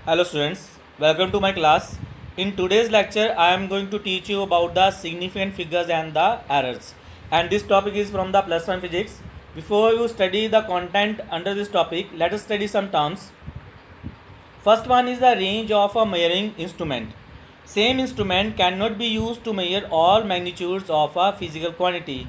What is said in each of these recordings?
Hello students, welcome to my class. In today's lecture, I am going to teach you about the significant figures and the errors. And this topic is from the plus 1 physics. Before you study the content under this topic, let us study some terms. First one is the range of a measuring instrument. Same instrument cannot be used to measure all magnitudes of a physical quantity.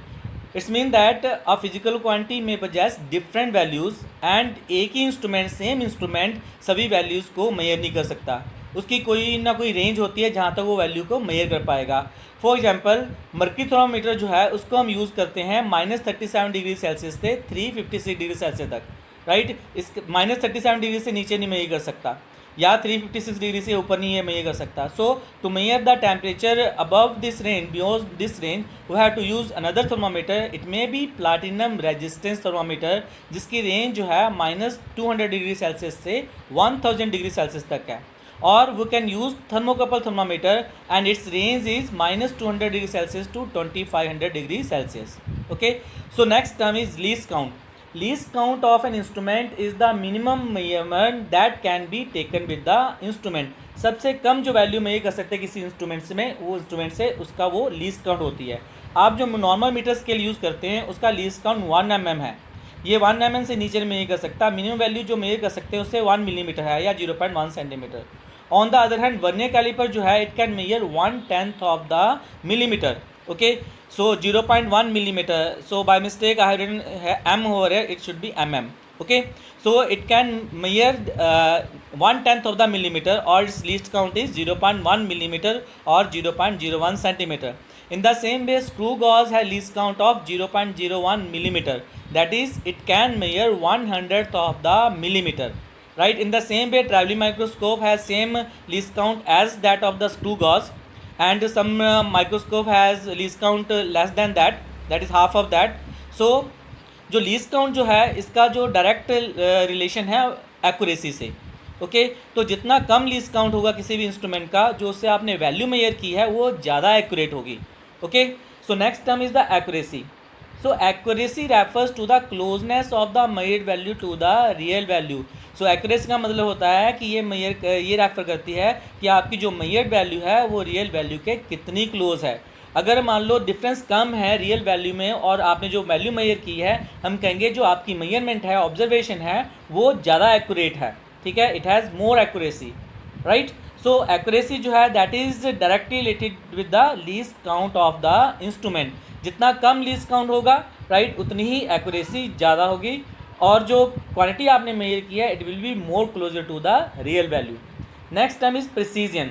It means that a physical quantity may possess different values and एक ही instrument same instrument सभी values को major नहीं कर सकता. उसकी कोई ना कोई रेंज होती है जहाँ तक वो वैल्यू को मेजर कर पाएगा. फॉर एग्जांपल मर्क्यूरी थर्मामीटर जो है उसको हम यूज़ करते हैं -37 डिग्री सेल्सियस से 356 डिग्री सेल्सियस तक. राइट, इस -37 डिग्री से नीचे नहीं मेजर कर सकता या 356 डिग्री से ऊपर नहीं है मेजर कर सकता. So to measure the temperature above this range, beyond this range, we have to use another thermometer. It may be platinum resistance thermometer जिसकी रेंज जो है -200 डिग्री सेल्सियस से 1000 डिग्री सेल्सियस तक है. और we can use thermocouple thermometer and its range is -200 degree Celsius to 2500 degree Celsius. Okay, so next term is least count. Least count of an instrument is the minimum measurement that can be taken with the instrument. सबसे कम जो value major कर सकते हैं किसी instrument से में, वो instrument से उसका वो लीस्ट काउंट होती है. आप जो नॉर्मल मीटर स्केल यूज़ करते हैं उसका लीस्ट काउंट 1 mm है. ये 1 mm से नीचे मेजर कर सकता. मिनिमम वैल्यू जो मेजर कर सकते हैं उससे 1 मिलीमीटर है या 0.1 centimetre. On the other hand vernier calliper जो है it can measure 1/10 of the millimetre. Okay, so 0.1 millimeter, so by mistake I have written m over here, it should be mm. Okay, so it can measure 1/10 of the millimeter, or its least count is 0.1 millimeter or 0.01 centimeter. In the same way, screw gauge has least count of 0.01 millimeter, that is it can measure 1/100th of the millimeter. Right, in the same way traveling microscope has same least count as that of the screw gauge, and some microscope has least count less than that, that is half of that. So जो least count जो है इसका जो direct relation है accuracy से. Okay, तो जितना कम least count होगा किसी भी इंस्ट्रूमेंट का जो उससे आपने वैल्यू मेजर की है वो ज़्यादा एक्यूरेट होगी. Okay, so next term is the accuracy. So accuracy refers to the closeness of the measured value to the real value. So accuracy का मतलब होता है कि ये रेफर करती है कि आपकी जो मेजर्ड वैल्यू है वो रियल वैल्यू के कितनी क्लोज है. अगर मान लो डिफरेंस कम है रियल वैल्यू में और आपने जो वैल्यू मेजर की है, हम कहेंगे जो आपकी मेजरमेंट है, ऑब्जर्वेशन है, वो ज़्यादा एक्यूरेट है. ठीक है, it has more accuracy. Right, so accuracy जो है that is directly related with the least count of the instrument. जितना कम लीस्ट काउंट होगा, राइट, उतनी ही एक्यूरेसी ज़्यादा होगी और जो क्वांटिटी आपने मेजर की है it will be more closer to the real value. Next term is precision.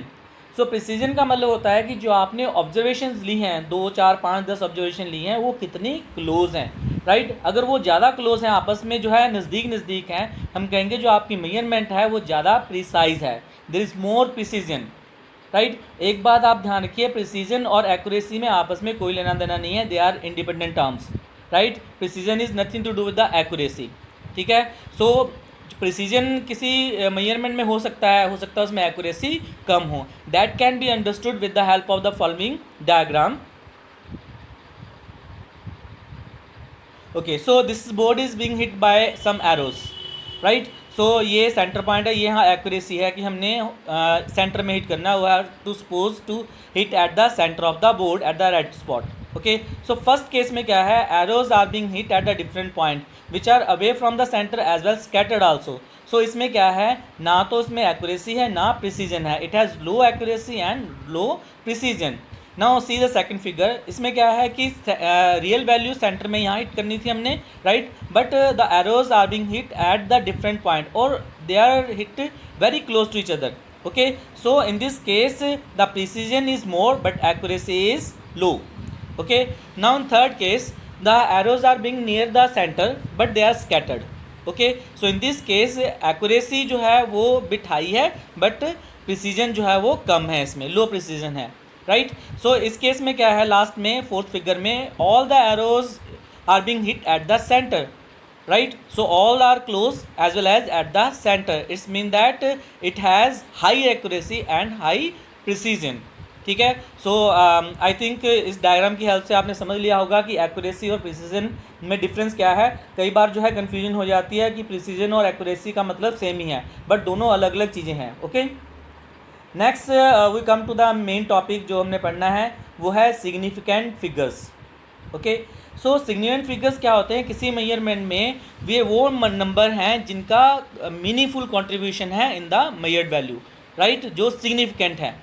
So precision का मतलब होता है कि जो आपने ऑब्जर्वेशंस ली हैं, 2, 4, 5, 10 ऑब्जर्वेशन ली हैं, वो कितनी क्लोज हैं. राइट, अगर वो ज़्यादा क्लोज हैं, आपस में जो है नज़दीक हैं, हम कहेंगे जो आपकी मेजरमेंट है वो ज़्यादा प्रिसाइज है. There is more precision. Right, एक बात आप ध्यान रखिए, प्रिसीजन और एक्यूरेसी में आपस में कोई लेना देना नहीं है. They are independent terms. Right, precision is nothing to do with the accuracy. ठीक है, सो प्रिसीजन किसी मेजरमेंट में हो सकता है उसमें एक्यूरेसी कम हो. That can be understood with the help of the following diagram. Okay, so this board is being hit by some arrows. Right, so ये सेंटर पॉइंट है, ये यहाँ एक्यूरेसी है कि हमने सेंटर में हिट करना हुआ to suppose to hit at the centre of the board at the right spot. Okay, so first case में क्या है, arrows are being hit at the different point which are away from the centre as well scattered also. So इसमें क्या है, ना तो इसमें accuracy है ना प्रिसीजन है. It has low accuracy and low precision. Now see the second figure. इसमें क्या है कि रियल वैल्यू सेंटर में यहाँ हिट करनी थी हमने, right, but the arrows are being hit at the different point और they are hit very close to each other. Okay, so in this case the precision is more but accuracy is low. Okay, now in third case the arrows are being near the center but they are scattered. Okay, so in this case accuracy जो है वो bit high है but precision जो है वो कम है, इसमें low precision है. Right, so इस केस में क्या है, लास्ट में फोर्थ फिगर में all the arrows are being hit at the center. Right, so all are close as well as at the center. It means that it has high accuracy and high precision. ठीक है। सो I think इस diagram की help से आपने समझ लिया होगा कि एक्यूरेसी और प्रिसीजन में डिफरेंस क्या है। कई बार जो है कन्फ्यूजन हो जाती है कि प्रिसीजन और एक्यूरेसी का मतलब सेम ही है, बट दोनों अलग अलग चीज़ें हैं। Okay, next we come to the main topic जो हमने पढ़ना है, वो है significant figures. Okay, so significant figures क्या होते हैं? किसी मेजरमेंट में वे वो नंबर हैं जिनका मीनिंगफुल कंट्रीब्यूशन है in the measured value, right, जो सिग्निफिकेंट है।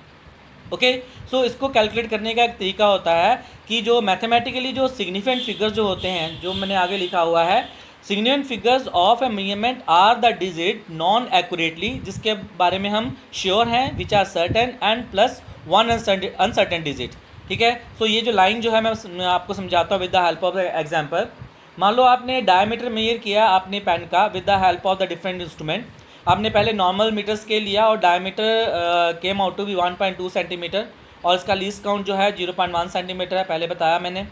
ओके, सो इसको कैलकुलेट करने का एक तरीका होता है कि जो मैथमेटिकली जो सिग्निफिकेंट फिगर्स जो होते हैं, जो मैंने आगे लिखा हुआ है, significant figures of a measurement are the digit known accurately, जिसके बारे में हम श्योर हैं, which are certain and plus one uncertain digit. ठीक है, सो ये जो लाइन जो है मैं आपको समझाता हूँ with the help of the example. मान लो आपने डायमीटर मेजर किया आपने पेन का with the help of the different instrument. आपने पहले नॉर्मल मीटर स्केल लिया और diameter came out to be 1.2 centimetre, और इसका लीस्ट काउंट जो है 0.1 सेंटीमीटर है, पहले बताया मैंने।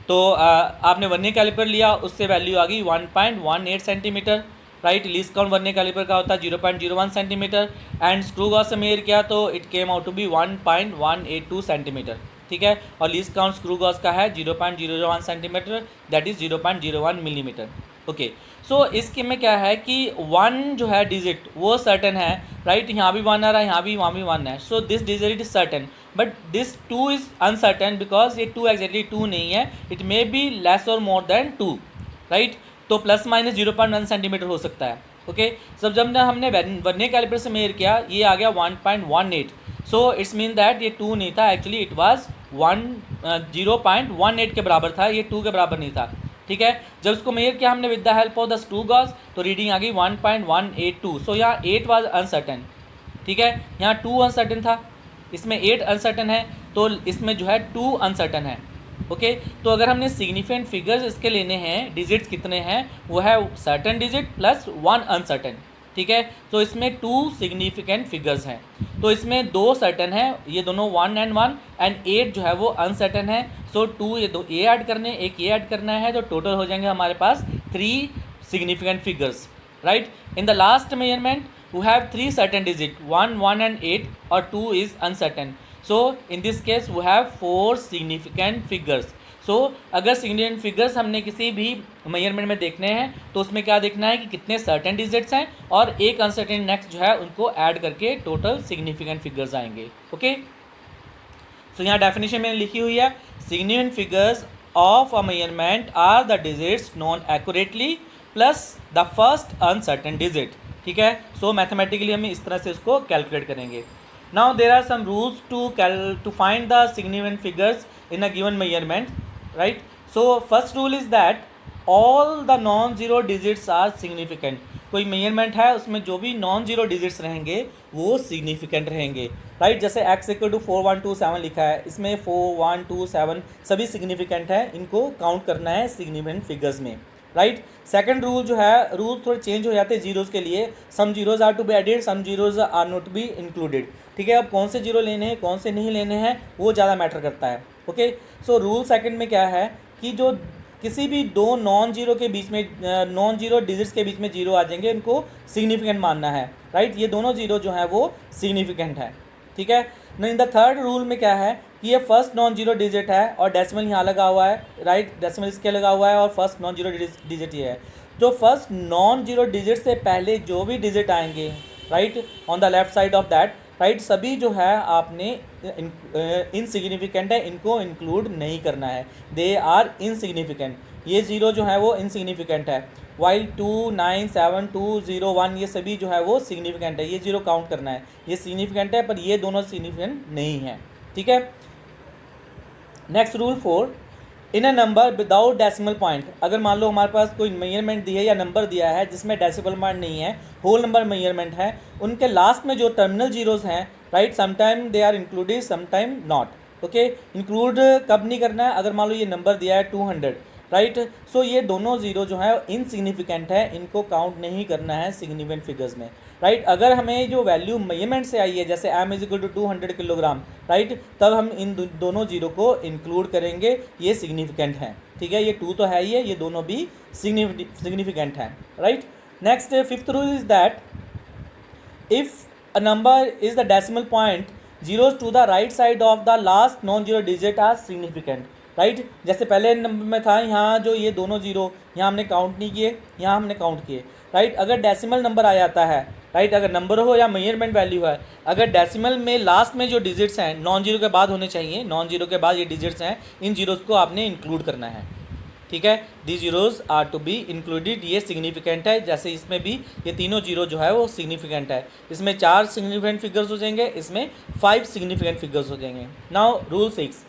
तो आपने वर्नियर कैलिपर लिया, उससे वैल्यू आ गई 1.18 centimetre, right. Least count vernier calliper का होता है 0.01 सेंटीमीटर, एंड स्क्रू गॉज से मेजर किया तो it came out to be 1.182 centimetre. ठीक है, और लीस्ट काउंट स्क्रू गॉज का है 0.001 centimetre, that is 0.01 millimetre. Okay, so इसके में क्या है कि वन जो है डिजिट वो सर्टन है, राइट। यहाँ भी वन आ रहा है, यहाँ भी, वहाँ भी वन है, so this digit is certain, but this two is uncertain because ये टू एग्जैक्टली टू नहीं है, इट मे बी लेस और मोर देन टू, राइट। तो प्लस माइनस 0.1 सेंटीमीटर हो सकता है। ओके, सब जब हमने वर्नियर कैलिपर से मेजर किया ये आ गया 1.18, सो इट्स मीन दैट ये टू नहीं था, एक्चुअली इट वाज 0.18 के बराबर था, ये टू के बराबर नहीं था। ठीक है, जब उसको मेजर किया हमने with the help of the screw gauge तो रीडिंग आ गई 1.182, सो यहाँ 8 वाज अनसर्टन। ठीक है, यहाँ 2 अनसर्टन था, इसमें 8 अनसर्टन है, तो इसमें जो है 2 अनसर्टन है। ओके, तो अगर हमने सिग्निफिकेंट फिगर्स इसके लेने हैं, डिजिट्स कितने हैं, वो है सर्टन डिजिट प्लस 1 अनसर्टन। ठीक है, तो इसमें 2 सिग्निफिकेंट फिगर्स हैं, तो इसमें 2 सर्टन है, ये दोनों 1 एंड 1, एंड 8 जो है वो अनसर्टन है। सो 2 ये दो ये ऐड करने, एक ये ऐड करना है, तो टोटल हो जाएंगे हमारे पास 3 significant figures, right. In the last measurement we have 3 certain digit, 1, 1 and 8, और 2 is uncertain. So in this case we have 4 significant figures. So अगर सिग्निफिकेंट फिगर्स हमने किसी भी मेजरमेंट में देखने हैं तो उसमें क्या देखना है कि कितने सर्टेन डिजिट्स हैं और एक अनसर्टेन नेक्स्ट जो है उनको ऐड करके टोटल सिग्निफिकेंट फिगर्स आएंगे। ओके, सो यहाँ डेफिनेशन मैंने लिखी हुई है, significant figures of a measurement are the digits known accurately plus the first uncertain digit. ठीक है, सो मैथमेटिकली हम इस तरह से उसको कैलकुलेट करेंगे। Now there are some rules to find the significant figures in a given measurement, right? So first rule is that all the non-zero digits are significant. कोई measurement है उसमें जो भी नॉन जीरो डिजिट्स रहेंगे वो significant रहेंगे, right. जैसे x equal to 4127 लिखा है, इसमें 4127 सभी सिग्निफिकेंट है, इनको काउंट करना है सिग्निफिकेंट फिगर्स में, राइट। सेकंड रूल जो है, रूल थोड़े चेंज हो जाते हैं जीरोज़ के लिए, some zeros are to be added, some zeros are not be included. ठीक है, अब कौन से जीरो लेने हैं कौन से नहीं लेने हैं वो ज़्यादा मैटर करता है। ओके, सो रूल सेकंड में क्या है कि जो किसी भी दो नॉन जीरो के बीच में, नॉन जीरो डिजिट्स के बीच में जीरो आ जाएंगे, इनको सिग्निफिकेंट मानना है, राइट। ये दोनों जीरो जो है वो सिग्निफिकेंट है। ठीक है, इन द थर्ड रूल में क्या है कि ये फर्स्ट नॉन जीरो डिजिट है और डेसिमल यहाँ लगा हुआ है, राइट, डेसिमल इसके लगा हुआ है और फर्स्ट नॉन जीरो डिजिट ये है। तो फर्स्ट नॉन जीरो डिजिट से पहले जो भी डिजिट आएंगे, right, on the left side of that, right, सभी जो है आपने इनसिग्निफिकेंट है, इनको इंक्लूड नहीं करना है, दे आर इनसिग्निफिकेंट। ये जीरो जो है वो इनसिग्निफिकेंट है, वाइल 2, 9, 7, 2, 0, 1 ये सभी जो है वो सिग्निफिकेंट है, ये जीरो काउंट करना है, ये सिग्निफिकेंट है, पर ये दोनों सिग्निफिकेंट नहीं है। ठीक है, next rule 4, in a number without decimal point, अगर मान लो हमारे पास कोई मेजरमेंट दी है या नंबर दिया है जिसमें डेसिमल पॉइंट नहीं है, होल नंबर मेजरमेंट है, उनके लास्ट में जो टर्मिनल जीरोज़ हैं, right, sometime they are included sometime not. Okay, include कब नहीं करना है, अगर मान लो ये नंबर दिया है 200, राइट, सो ये दोनों जीरो जो है इनसिग्निफिकेंट है, इनको काउंट नहीं करना है सिग्निफिकेंट फिगर्स में, राइट। अगर हमें जो वैल्यू मेजरमेंट से आई है जैसे m is equal to 200 kilogram, right, तब हम इन दोनों जीरो को इंक्लूड करेंगे, ये सिग्निफिकेंट हैं। ठीक है, ये 2 तो है ही है, ये दोनों भी सिग्निफिकेंट हैं, right. Next fifth rule is that if a number is the decimal point zeros to the right side of the last non zero digit are significant, right. जैसे पहले नंबर में था, यहाँ जो ये दोनों जीरो यहाँ हमने काउंट नहीं किए, यहाँ हमने काउंट किए, राइट। अगर डेसिमल नंबर आ जाता है, राइट, अगर नंबर हो या मेजरमेंट वैल्यू है, अगर डेसिमल में लास्ट में जो डिजिट्स हैं नॉन जीरो के बाद होने चाहिए, नॉन जीरो के बाद ये डिजिट्स हैं, इन जीरोज़ को आपने इंक्लूड करना है, ठीक है। The zeros are to be included, ये सिग्निफिकेंट है। जैसे इसमें भी ये तीनों जीरो जो है वो सिग्निफिकेंट है। इसमें 4 सिग्निफिकेंट फिगर्स हो जाएंगे, इसमें 5 सिग्निफिकेंट फिगर्स हो जाएंगे। नाउ रूल 6,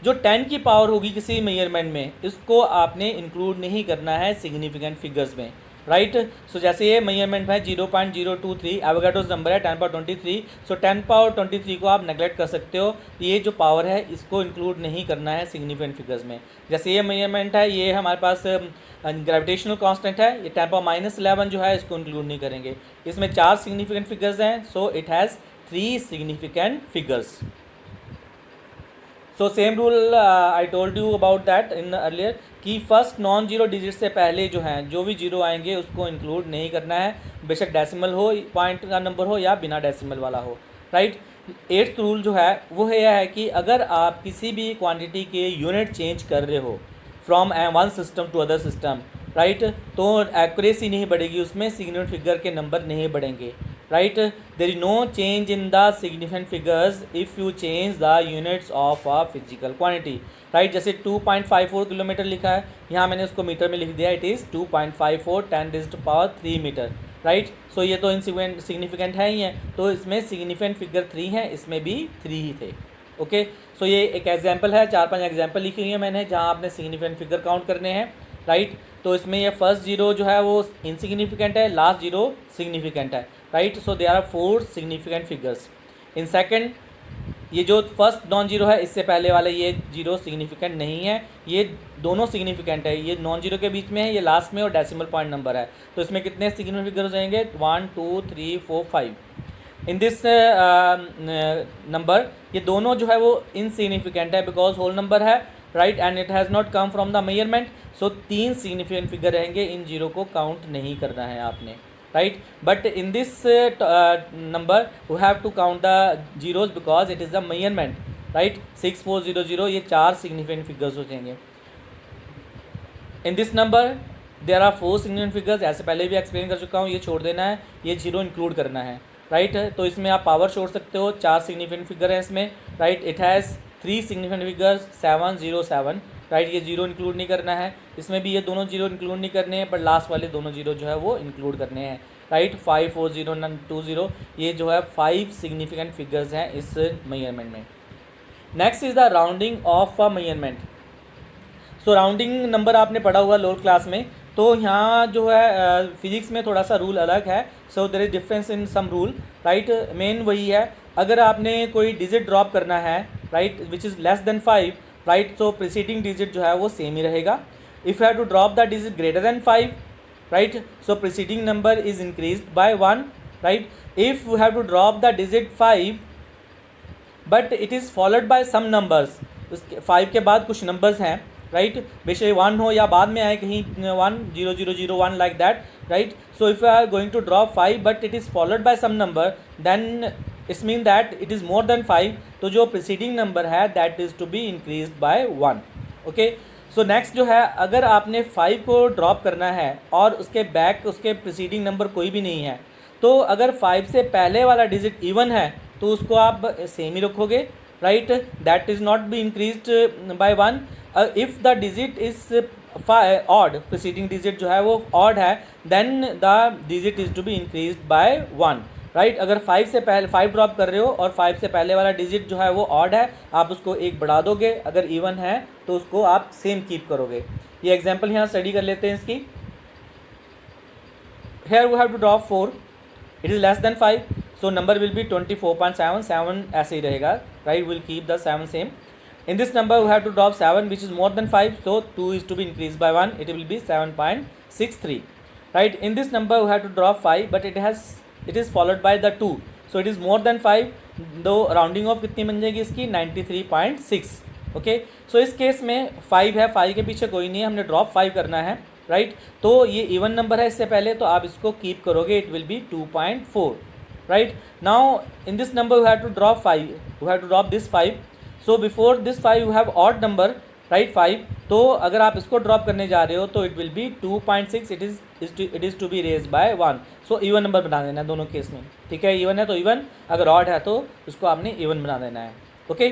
जो 10 की पावर होगी किसी मेजरमेंट में, इसको आपने इंक्लूड नहीं करना है सिग्निफिकेंट फिगर्स में, राइट। सो जैसे ये मेजरमेंट है 0.023, एवोगाड्रोस नंबर है 10 पावर 23, सो 10 पावर 23 को आप नेगलेक्ट कर सकते हो। ये जो पावर है इसको इंक्लूड नहीं करना है सिग्निफिकेंट फिगर्स में। जैसे ये मेजरमेंट है, ये हमारे पास ग्रेविटेशनल कांस्टेंट है, ये 10 पावर -11 जो है इसको इंक्लूड नहीं करेंगे। इसमें 4 सिग्निफिकेंट फिगर्स हैं, सो it has 3 significant figures. So same rule I told you about that in earlier कि फर्स्ट नॉन जीरो डिजिट से पहले जो हैं जो भी जीरो आएंगे उसको इंक्लूड नहीं करना है, बेशक डेसिमल हो, पॉइंट का नंबर हो या बिना डेसिमल वाला हो, राइट। 8th रूल जो है वो यह है कि अगर आप किसी भी क्वांटिटी के यूनिट चेंज कर रहे हो from one system to other system, right, तो एक्यूरेसी नहीं बढ़ेगी, उसमें सिग्निफिकेंट फिगर के नंबर नहीं बढ़ेंगे, right. There is no change in the significant figures if you change the units of a physical quantity, right. जैसे 2.54 किलोमीटर लिखा है, यहाँ मैंने उसको मीटर में लिख दिया, it is 2.54 10⁻³ metre, right. So ये तो इनसिग्निफिकेंट है ही है, तो इसमें सिग्निफिकेंट फिगर 3 है, इसमें भी 3 ही थे, ओके। सो ये एक एग्जाम्पल है, 4-5 एग्जाम्पल लिखी हुई है मैंने जहाँ आपने सिग्निफिकेंट फिगर काउंट करने हैं, राइट। तो इसमें ये फर्स्ट जीरो जो है वो इनसिग्निफिकेंट है, लास्ट जीरो सिग्निफिकेंट है, right. So there are 4 significant figures in second. ये जो फर्स्ट नॉन जीरो है इससे पहले वाला ये जीरो सिग्निफिकेंट नहीं है, ये दोनों सिग्निफिकेंट है, ये नॉन जीरो के बीच में है, ये लास्ट में और डेसिमल पॉइंट नंबर है। तो इसमें कितने सिग्निफिकेंट फिगर हो जाएंगे, 1 2 3 4 5। इन दिस नंबर ये दोनों जो है वो इनसिग्निफिकेंट है बिकॉज होल नंबर है, right, and it has not come from the measurement. So 3 significant figure रहेंगे, इन जीरो को काउंट नहीं करना है आपने, right. But in this number we have to count the zeros because it is the measurement, right. 6400 ये 4 significant figures हो जाएंगे। In this number there are 4 significant figures, ऐसे पहले भी एक्सप्लेन कर चुका हूँ, ये छोड़ देना है, ये जीरो इंक्लूड करना है, राइट। तो इसमें आप पावर छोड़ सकते हो, 4 सिग्निफिकेंट फिगर है इसमें, right. It has 3 significant figures 707, right, ये जीरो इंक्लूड नहीं करना है, इसमें भी ये दोनों जीरो इंक्लूड नहीं करने हैं, पर लास्ट वाले दोनों जीरो जो है वो इंक्लूड करने हैं, राइट। 54020 ये जो है 5 सिग्निफिकेंट फिगर्स हैं इस मेजरमेंट में। Next is the rounding off a measurement. So rounding number आपने पढ़ा हुआ लोअर क्लास में, तो यहाँ जो है फिजिक्स में थोड़ा सा रूल अलग है, so there is difference in some rule, right. Main वही है, अगर आपने कोई डिजिट ड्रॉप करना है, right, which is less than 5, right, so preceding digit जो है वो सेम ही रहेगा। If you have to drop the digit greater than 5, right, so preceding number is increased by 1, right. If you have to drop the digit 5 but it is followed by some numbers, उसके 5 के बाद कुछ numbers हैं, right, बेशक 1 हो या बाद में आए कहीं 1 0 0 0 1 like that, right. So if you are going to drop 5 but it is followed by some number, then it means that it is more than 5, तो जो preceding number है that is to be increased by 1, okay. So next जो है, अगर आपने 5 को drop करना है और उसके बैक उसके प्रीसीडिंग नंबर कोई भी नहीं है, तो अगर 5 से पहले वाला डिजिट इवन है तो उसको आप सेम ही रखोगे, right, that is not be increased by 1। If the digit is odd, preceding digit जो है वो ऑड है, then the digit is to be increased by 1, right. अगर 5 से पहले 5 ड्रॉप कर रहे हो और 5 से पहले वाला डिजिट जो है वो ऑड है, आप उसको एक बढ़ा दोगे, अगर इवन है तो उसको आप सेम कीप करोगे। ये एग्जांपल यहाँ स्टडी कर लेते हैं इसकी। Here we have to drop 4, it is less than 5, so number will be 24.7, 7 ऐसे ही रहेगा, right, will keep the 7 same. In this number we have to drop 7 which is more than 5, so 2 is to be increased by 1, it will be 7.63, right. In this number we have to drop 5 but it is followed by the 2, so it is more than 5, दो rounding off कितनी बन जाएगी इसकी, 93.6, okay. सो इस case में 5 है, 5 के पीछे कोई नहीं है, हमने ड्रॉप 5 करना है, राइट। तो ये इवन नंबर है इससे पहले, तो आप इसको कीप करोगे, it will be 2.4, right? Now in this number you have to drop 5, you have to drop this 5. So before this 5 you have odd number, right, 5. तो अगर आप इसको ड्रॉप करने जा रहे हो तो it will be 2.6, it is to be raise by 1. So even number बना देना है दोनों केस में, ठीक है. इवन है तो इवन, अगर ऑड है तो उसको आपने इवन बना देना है. ओके.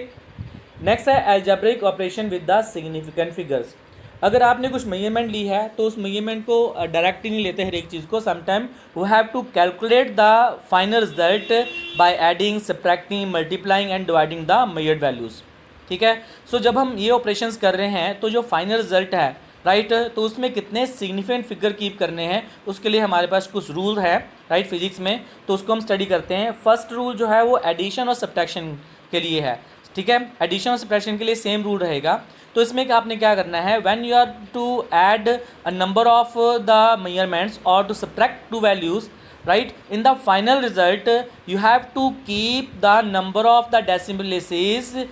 नेक्स्ट है algebraic operation with the significant figures. अगर आपने कुछ मेजरमेंट ली है तो उस मेजरमेंट को डायरेक्ट ही नहीं लेते हर एक चीज़ को. Sometime we have to calculate the final result by adding, subtracting, multiplying and dividing the measured values, ठीक है. सो जब हम ये ऑपरेशंस कर रहे हैं तो जो फाइनल रिजल्ट है, राइट, तो उसमें कितने सिग्निफिकेंट फिगर कीप करने हैं उसके लिए हमारे पास कुछ रूल है, राइट, फिजिक्स में. तो उसको हम स्टडी करते हैं. फर्स्ट रूल जो है वो एडिशन और सब्ट्रैक्शन के लिए है, ठीक है. एडिशन और सब्ट्रैक्शन के लिए सेम रूल रहेगा. तो इसमें आपने क्या करना है, when you are to add a number of the measurements और to subtract two values, right, in the final result you have to keep the number of the decimal places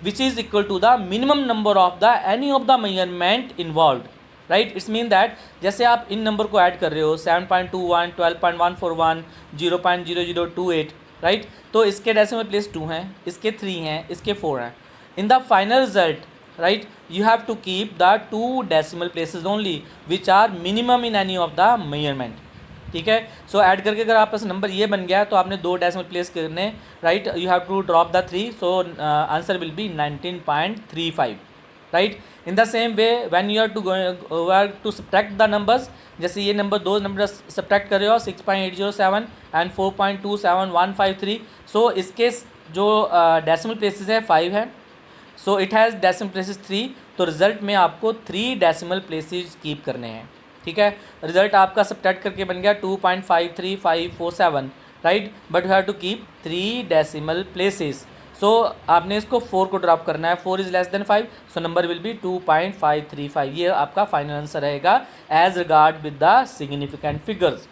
which is equal to the minimum number of the any of the measurement involved, right. It's mean that जैसे आप इन number को add कर रहे हो 7.21, 12.141, 0.0028, right. तो इसके decimal place 2 हैं, इसके 3 हैं, इसके 4 हैं. इन the final result, right, you have to keep the 2 decimal places only which are minimum in any of the measurement, ठीक है. सो ऐड करके अगर आपका नंबर ये बन गया तो आपने 2 डेसिमल प्लेस करने, right. You have to drop the 3, so answer will be 19.35, right. In the same way when you are to subtract the numbers, जैसे ये नंबर 2 नंबर सब्ट्रैक्ट कर रहे हो 6.807 एंड 4.27153. सो इसके जो डेसिमल प्लेसेस है 5 है, so it has decimal places 3. तो रिजल्ट में आपको 3 डेसिमल प्लेसेस कीप करने हैं, ठीक है. रिजल्ट आपका सब्ट्रैक्ट करके बन गया 2.53547, right. But you have to keep 3 decimal places. So आपने इसको 4 को ड्रॉप करना है. 4 is less than 5, so number will be 2.535. ये आपका फाइनल आंसर रहेगा as regard with the significant figures.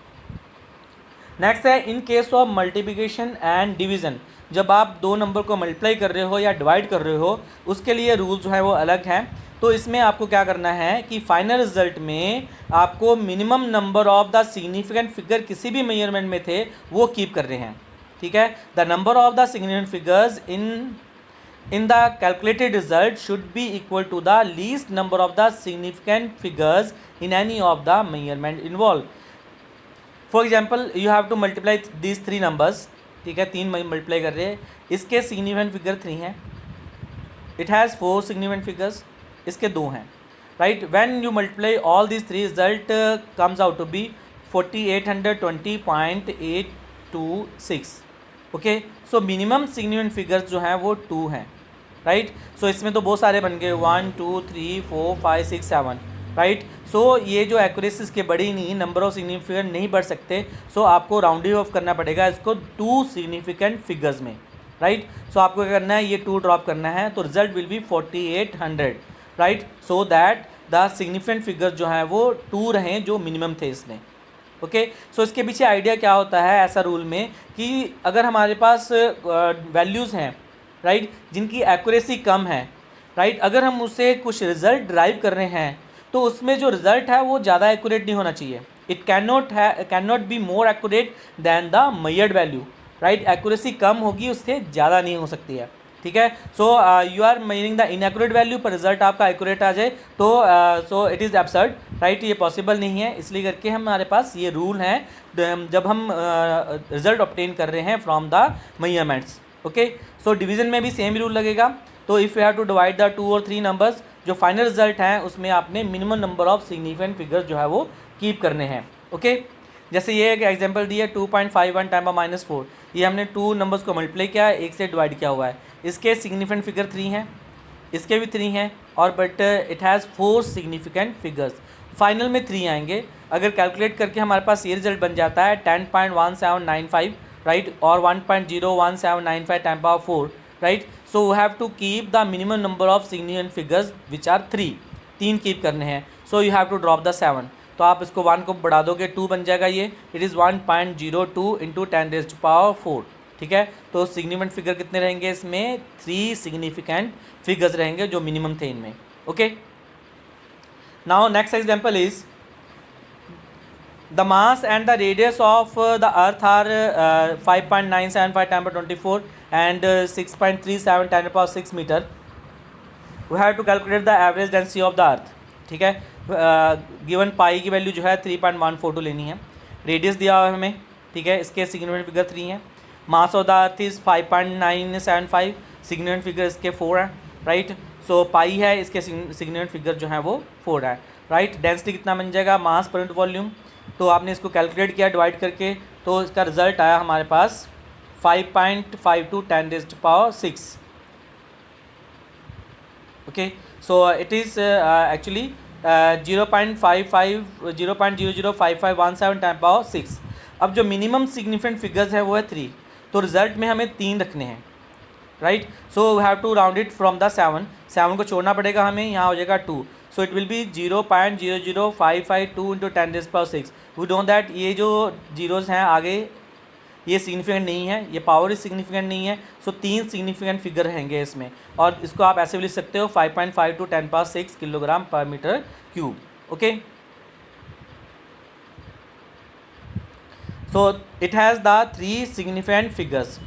Next है in case of multiplication and division. जब आप 2 नंबर को मल्टीप्लाई कर रहे हो या डिवाइड कर रहे हो उसके लिए रूल जो है वो अलग हैं. तो इसमें आपको क्या करना है कि फाइनल रिजल्ट में आपको minimum number of the significant figure किसी भी मेजरमेंट में थे वो कीप कर रहे हैं, ठीक है. The number of the significant figures in the calculated result should be equal to the least number of the significant figures in any of the measurement involve. For example you have to multiply these 3 numbers, ठीक है. 3 multiply कर रहे हैं, इसके significant figure 3 हैं, it has 4 significant figures, इसके 2 हैं, right. When you multiply all this 3 result comes out to be 4820.826. Okay. So minimum significant figures जो हैं वो 2 हैं, राइट. सो इसमें तो बहुत सारे बन गए 1 2 3 4 5 6 7, राइट. सो ये जो एक्यूरेसी इसके बड़ी नहीं, नंबर ऑफ सिग्निफिकेंट नहीं बढ़ सकते. सो आपको राउंडिंग ऑफ करना पड़ेगा इसको 2 सिग्निफिकेंट फिगर्स में, राइट. सो आपको क्या करना है, ये 2 ड्रॉप करना है तो result will B 4800, right. So that the significant figure जो है वो 2 रहें जो मिनिमम थे इसमें. ओके. सो इसके पीछे आइडिया क्या होता है ऐसा रूल में कि अगर हमारे पास वैल्यूज़ हैं, राइट, जिनकी एक्यूरेसी कम है, राइट, अगर हम उससे कुछ रिज़ल्ट ड्राइव कर रहे हैं तो उसमें जो रिज़ल्ट है वो ज़्यादा एक्यूरेट नहीं होना चाहिए. It can not be more accurate than the measured value, right. Accuracy कम होगी, उससे ज़्यादा नहीं हो सकती है, ठीक है. So you are measuring the inaccurate value पर रिजल्ट आपका एक्यूरेट आ जाए तो so it is absurd, right. ये पॉसिबल नहीं है. इसलिए करके हमारे पास ये रूल हैं जब हम रिजल्ट ऑब्टेन कर रहे हैं from the measurements. Okay. So division में भी सेम रूल लगेगा. तो if you have to divide the 2 और 3 नंबर्स, जो फाइनल रिजल्ट हैं उसमें आपने minimum number of significant figures जो है वो कीप करने हैं. ओके. जैसे ये एक एग्जांपल दी है 2.51 टाइम -4. ये हमने 2 नंबर्स को मल्टीप्लाई किया है, 1 से डिवाइड किया हुआ है. इसके सिग्निफिकेंट फिगर 3 हैं, इसके भी 3 हैं, और but it has 4 significant figures. Final में 3 आएंगे. अगर कैलकुलेट करके हमारे पास ये रिजल्ट बन जाता है 10.1795, राइट, और 1.01795 time power 4, right. So we have to keep the minimum number of significant figures which are 3 keep करने हैं. So you have to drop the 7. तो आप इसको 1 को बढ़ा दोगे 2 बन जाएगा. ये इट इज़ 1.02 इंटू 10⁴, ठीक है. तो सिग्निफिकेंट फिगर कितने रहेंगे इसमें, 3 सिग्निफिकेंट फिगर्स रहेंगे जो मिनिमम थे इनमें. Okay. Now next example is The mass and the radius of the earth are 5.975 10 power 24 and 6.37 10 power 6 meter. We have to calculate the average density of the earth. ठीक है, given pie की value जो है 3.142 लेनी है. Radius दिया हुआ है हमें, ठीक है, इसके सिग्निफिकेंट फिगर 3 है. Mass of the earth is 5.975, significant figure इसके 4 है, राइट. सो पाई है, इसके सिग्निफिकेंट फिगर जो है वो 4 है, राइट. डेंसिटी कितना बन जाएगा, मास पर यूनिट वॉल्यूम. तो आपने इसको कैलकुलेट किया डिवाइड करके, तो इसका रिजल्ट आया हमारे पास 5.52 10⁻⁶. Okay, so it is actually 0.005517 10⁻⁶. अब जो मिनिमम सिग्निफिकेंट फिगर्स है वो है 3, तो रिजल्ट में हमें 3 रखने हैं, right. So we have to round it from the 7 को छोड़ना पड़ेगा हमें, यहाँ हो जाएगा 2. सो इट विल बी 0.00552 इंटू 10⁻⁶. वी नो दैट ये जो जीरोज़ हैं आगे ये सिग्निफिकेंट नहीं है, ये पावर सिग्निफिकेंट नहीं है. सो 3 सिग्निफिकेंट फिगर रहेंगे इसमें, और इसको आप ऐसे भी लिख सकते हो 5.52 10⁻⁶ kilogram per metre cube. Okay, so it has the 3 significant figures.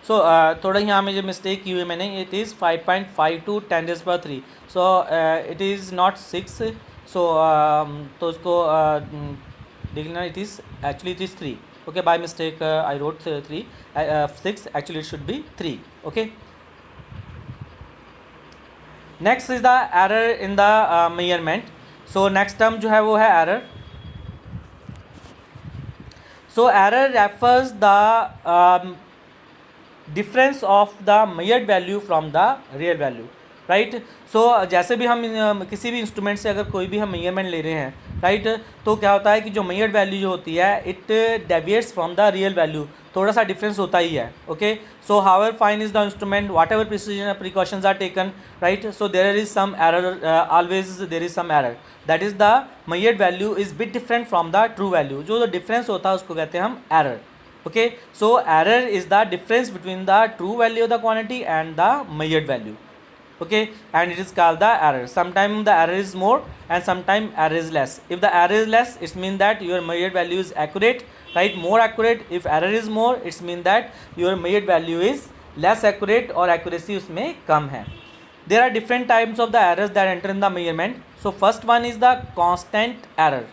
So थोड़ा यहाँ में जो मिस्टेक की हुई है मैंने, it is 5.52 10⁻3. So it is not 6. So तो इसको देख लेना, it is actually it is 3. Okay, by mistake I wrote 3, 6. Actually it should be 3. Okay. Next is the error in the measurement. So next term जो है वो है error. So error refers the difference of the measured value from the real value, right. So जैसे भी हम किसी भी instrument से अगर कोई भी हम मेजरमेंट ले रहे हैं, राइट, तो क्या होता है कि जो मेजर्ड वैल्यू जो होती है it deviates from the real value, थोड़ा सा डिफरेंस होता ही है. Okay, so however fine is the instrument, whatever precision precautions are taken, right. So there is some error, always there is some error, that is the measured value is bit different from the true value. जो difference होता है उसको कहते हैं हम error. Okay, so error is the difference between the true value of the quantity and the measured value. Okay, and it is called the error. Sometimes the error is more and sometimes error is less. If the error is less, it means that your measured value is accurate, right, more accurate. If error is more, it means that your measured value is less accurate or accuracy उसमें कम है. There are different types of the errors that enter in the measurement. So first one is the constant error,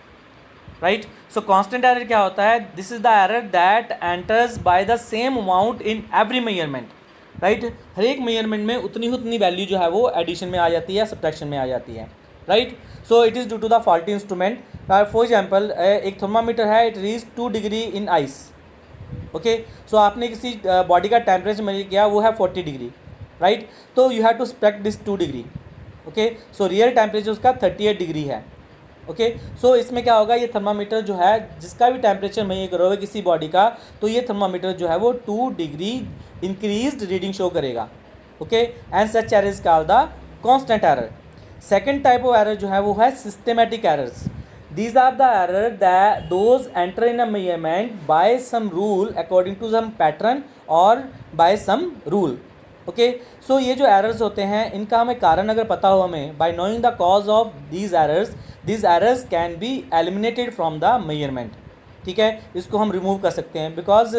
right. So constant error क्या होता है, this is the error that enters by the same amount in every measurement, right. हर एक measurement में उतनी value जो है वो एडिशन में आ जाती है, सब्ट्रैक्शन में आ जाती है, right. So it is due to the faulty instrument. For example एक थर्मामीटर है, it reads 2 degree in ice. Okay, so आपने किसी बॉडी का टेम्परेचर मेजर किया, वो है 40 डिग्री, राइट. तो you have to subtract this 2 degree. Okay, so real temperature उसका 38 डिग्री है. ओके, सो इसमें क्या होगा, ये थर्मामीटर जो है जिसका भी टेम्परेचर मेजर करोगे किसी बॉडी का, तो ये थर्मामीटर जो है वो 2 डिग्री इंक्रीज्ड रीडिंग शो करेगा. Okay, and such error is called the constant error. Second type of error जो है वो है systematic errors. These are the error that those enter in a measurement by some rule according to some pattern और by some rule. Okay, so ये जो errors होते हैं इनका हमें कारण अगर पता हो हमें, bye knowing the cause of these errors can be eliminated from the measurement. ठीक है, इसको हम रिमूव कर सकते हैं बिकॉज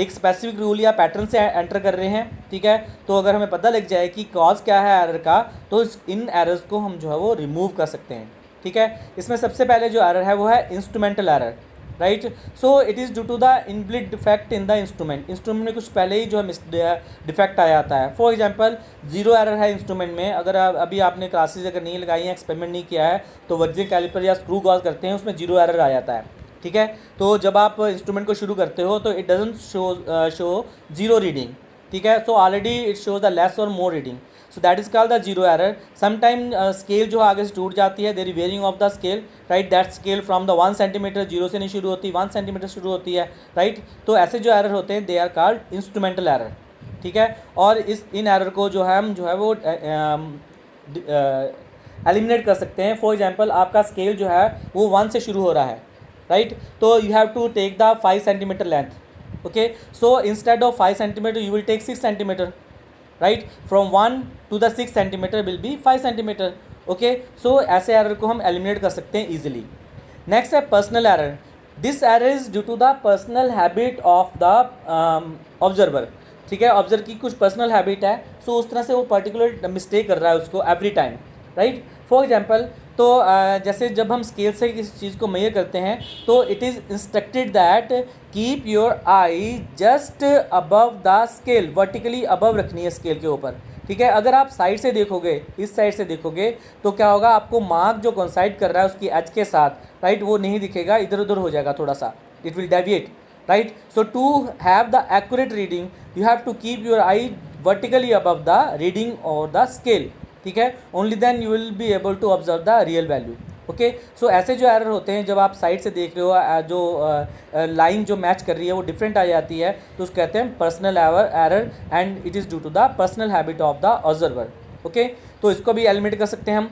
एक स्पेसिफिक रूल या पैटर्न से एंटर कर रहे हैं. ठीक है, तो अगर हमें पता लग जाए कि कॉज क्या है एरर का, तो इन एरर्स को हम जो है वो रिमूव कर सकते हैं. ठीक है, इसमें सबसे पहले जो एरर है वो है instrumental error, right. So it is due to the inbuilt defect in the instrument में कुछ पहले ही जो है डिफेक्ट आ जाता है. फॉर एग्जांपल 0 एरर है इंस्ट्रूमेंट में. अगर अभी आपने क्लासेज अगर नहीं लगाई हैं, एक्सपेरिमेंट नहीं किया है, तो वर्जिंग कैलिपर या स्क्रू गॉज करते हैं, उसमें 0 एरर आ जाता है. ठीक है, तो जब आप इंस्ट्रूमेंट को शुरू करते हो तो इट डजंट शो 0 रीडिंग. ठीक है, so already it shows the less और more reading. So that is called the 0 error. Sometime scale जो आगे से टूट जाती है, there is wearing of the scale, right. That scale from the 1 centimetre 0 से नहीं शुरू होती, 1 सेंटीमीटर शुरू होती है, राइट. तो ऐसे जो एरर होते हैं they are called instrumental error. ठीक है, और इन एरर को जो है हम जो है वो एलिमिनेट कर सकते हैं. फॉर एग्जांपल आपका स्केल जो है वो 1 से शुरू हो रहा है, राइट. तो you have to take the 5 centimetre length. Okay, so instead of 5 centimetre you will take 6 centimetre, right. From 1 to the 6 centimetre will be 5 centimetre. Okay, so ऐसे एरर को हम एलिमिनेट कर सकते हैं ईजिली. नेक्स्ट है personal error. This error is due to the personal habit of the observer, ठीक है, observer की कुछ पर्सनल हैबिट है, सो उस तरह से वो पर्टिकुलर मिस्टेक कर रहा है उसको every time, right. For example, तो जैसे जब हम स्केल से किसी चीज़ को मेजर करते हैं तो it is instructed that keep your I just above the scale, vertically above रखनी है स्केल के ऊपर, ठीक है। अगर आप साइड से देखोगे, इस साइड से देखोगे तो क्या होगा, आपको मार्क जो कोइंसाइड कर रहा है उसकी एज के साथ, राइट, वो नहीं दिखेगा, इधर उधर हो जाएगा थोड़ा सा, it will deviate, right. So to have the accurate reading you have to keep your eye vertically above the reading और द स्केल, ठीक है, only then you will be able to observe the real value. Okay, so ऐसे जो error होते हैं जब आप side से देख रहे हो, जो लाइन जो मैच कर रही है वो डिफरेंट आ जाती है, तो उसको कहते हैं personal error and it is due to the personal habit of the observer. Okay, तो इसको भी एलिमिनेट कर सकते हैं हम।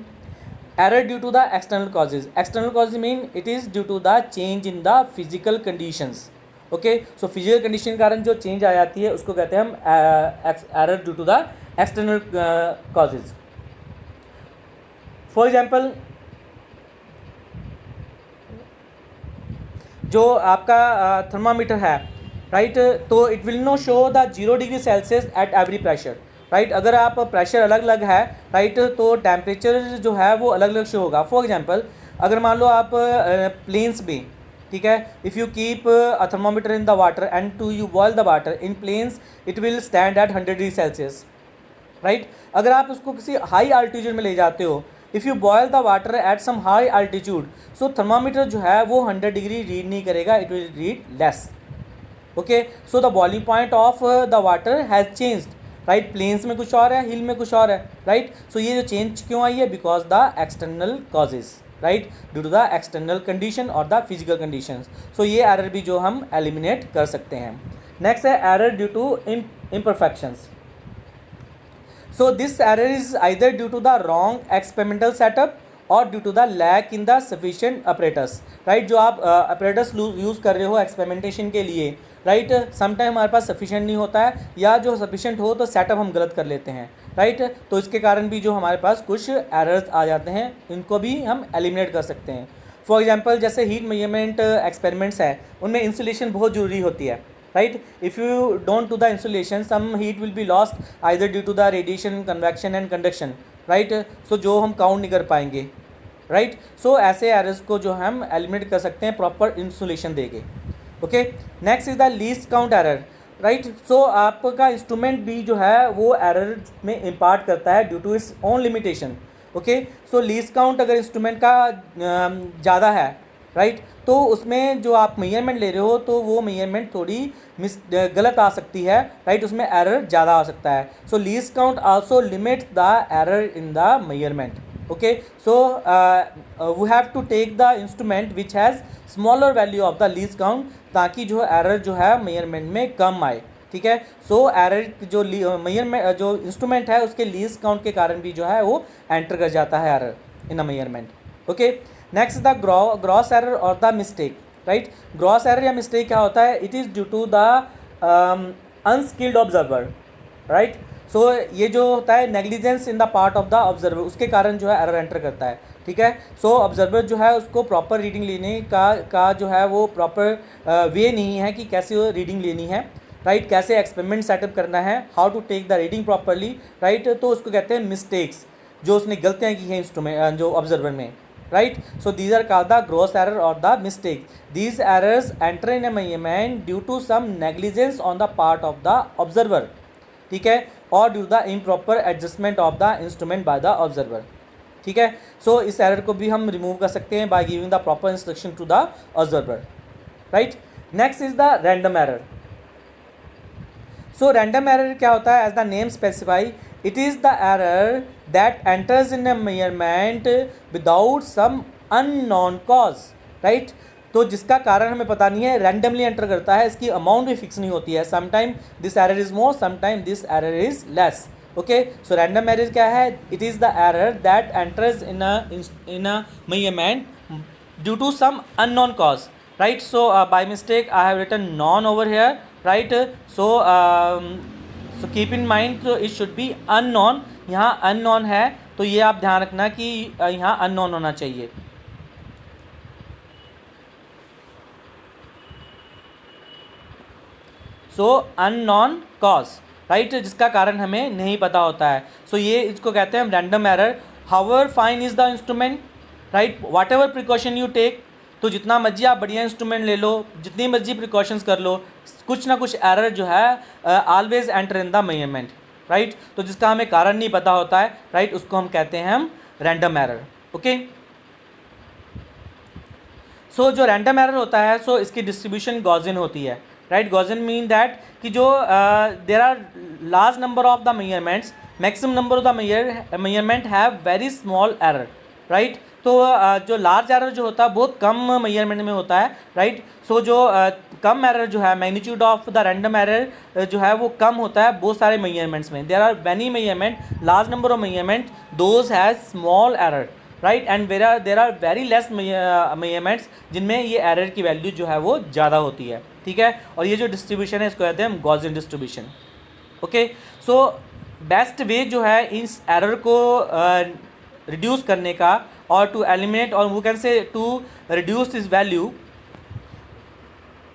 Error due to the external causes, external causes mean it is due to the change in the physical conditions. Okay, so physical condition के कारण जो चेंज आ जाती है उसको कहते हैं हम error due to the external causes. For example, जो आपका थर्मामीटर है, राइट, तो it will no show the 0 degree celsius at every pressure, right. अगर आप प्रेशर अलग अलग है, राइट, तो टेम्परेचर जो है वो अलग अलग शो होगा। फॉर एग्जांपल, अगर मान लो आप प्लेन्स में, ठीक है, if you keep a thermometer in the water and to you boil the water in plains it will stand at 100 degree celsius, right. अगर आप उसको किसी हाई अल्टीट्यूड में ले जाते हो, if you boil the water at some high altitude, so thermometer जो है वो 100 डिग्री रीड नहीं करेगा, it will read less. Okay, so the boiling point of the water has changed, right, plains में कुछ और है, हिल में कुछ और है, राइट। सो ये जो चेंज क्यों आई है, because the external causes, right, due to the external condition और द फिजिकल कंडीशंस। सो ये एरर भी जो हम एलिमिनेट कर सकते हैं। नेक्स्ट है error due to imperfections. So this error is either due to the wrong experimental setup or due to the lack in the sufficient apparatus, right। जो आप apparatus यूज़ कर रहे हो एक्सपेरिमेंटेशन के लिए, राइट, समटाइम हमारे पास sufficient नहीं होता है, या जो सफिशेंट हो तो सेटअप हम गलत कर लेते हैं, राइट। तो इसके कारण भी जो हमारे पास कुछ एरर्स आ जाते हैं, इनको भी हम एलिमिनेट कर सकते हैं। फॉर एग्जांपल, जैसे हीट मेजरमेंट एक्सपेरिमेंट्स है, उनमें इंसुलेशन बहुत ज़रूरी होती है, right। if you don't do the insulation some heat will be lost either due to the radiation, convection and conduction, right। so जो हम काउंट नहीं कर पाएंगे, right। so ऐसे एरर्स को जो हम एलिमिनेट कर सकते हैं प्रॉपर इंसुलेशन देके। Okay, next is the least count error, right. So आपका इंस्ट्रूमेंट भी जो है वो एरर में इम्पार्ट करता है due to its own limitation. Okay, so least count अगर इंस्ट्रूमेंट का ज़्यादा है, राइट, तो उसमें जो आप मेजरमेंट ले रहे हो तो वो मेजरमेंट थोड़ी गलत आ सकती है, राइट, उसमें एरर ज़्यादा आ सकता है। So least count also limits the error in the measurement. Okay, so we have to take the instrument which has smaller value of the least count, ताकि जो एरर जो है मेजरमेंट में कम आए, ठीक है। सो एरर जो मेजरमेंट जो इंस्ट्रूमेंट है उसके लीस्ट काउंट के कारण भी जो है वो एंटर कर जाता है error in a measurement. Okay, next the gross error और the mistake, right. Gross error या मिस्टेक क्या होता है, it is due to the unskilled observer, right. So ये जो होता है negligence in the part of the observer, उसके कारण जो है एरर एंटर करता है, ठीक है। सो ऑब्जर्वर जो है उसको प्रॉपर रीडिंग लेने का जो है वो प्रॉपर वे नहीं है कि कैसे वो रीडिंग लेनी है, राइट, कैसे एक्सपेरिमेंट सेटअप करना है, how to take the reading properly, right. तो उसको कहते हैं मिस्टेक्स, जो उसने गलतियाँ की हैं इंस्ट्रूमेंट जो ऑब्जर्वर में, right। So these are called the gross error or the mistake. These errors enter in a measurement due to some negligence on the part of the observer, ठीक है, और due to the improper adjustment of the instrument by the observer, ठीक है। so इस error को भी हम remove कर सकते हैं by giving the proper instruction to the observer, right। next is the random error। so random error क्या होता है, as the name specify, it is the error that enters in a measurement without some unknown cause, right। तो जिसका कारण हमें पता नहीं है, रैंडमली एंटर करता है, इसकी अमाउंट भी फिक्स नहीं होती है, sometime this error is more, sometime this error is less. Okay, so random error क्या है, it is the error that enters in a measurement due to some unknown cause, right. So by mistake I have written non over here, right. So keep in mind, तो it should be unknown, यहाँ unknown है तो ये आप ध्यान रखना कि यहाँ अननोन होना चाहिए। सो अननोन कॉज, राइट, जिसका कारण हमें नहीं पता होता है। सो ये इसको कहते हैं हम random error. However fine is the instrument, right, whatever precaution you take, तो जितना मर्जी आप बढ़िया इंस्ट्रूमेंट ले लो, जितनी मर्जी प्रिकॉशंस कर लो, कुछ ना कुछ एरर जो है always enter in the measurement, right. तो जिसका हमें कारण नहीं पता होता है, राइट, उसको हम कहते हैं हम रैंडम एरर। ओके, सो जो रैंडम एरर होता है, सो इसकी डिस्ट्रीब्यूशन गॉसियन होती है, राइट। गॉसियन मीन दैट कि जो there are large number of the measurements, maximum number of the measurement have very small error, right. तो जो लार्ज एरर जो होता है बहुत कम मेजरमेंट में होता है, राइट। सो जो कम एरर जो है, magnitude of the random error जो है वो कम होता है बहुत सारे मेजरमेंट्स में। There are many measurement, large number of measurement, those has small error, right, and there are very less measurements जिनमें ये एरर की वैल्यू जो है वो ज़्यादा होती है, ठीक है। और ये जो डिस्ट्रीब्यूशन है इसको कहते हैं हम Gaussian distribution. Okay, so best way जो है इस एरर को रिड्यूस करने का और टू एलिमिनेट, और वो can say to reduce this value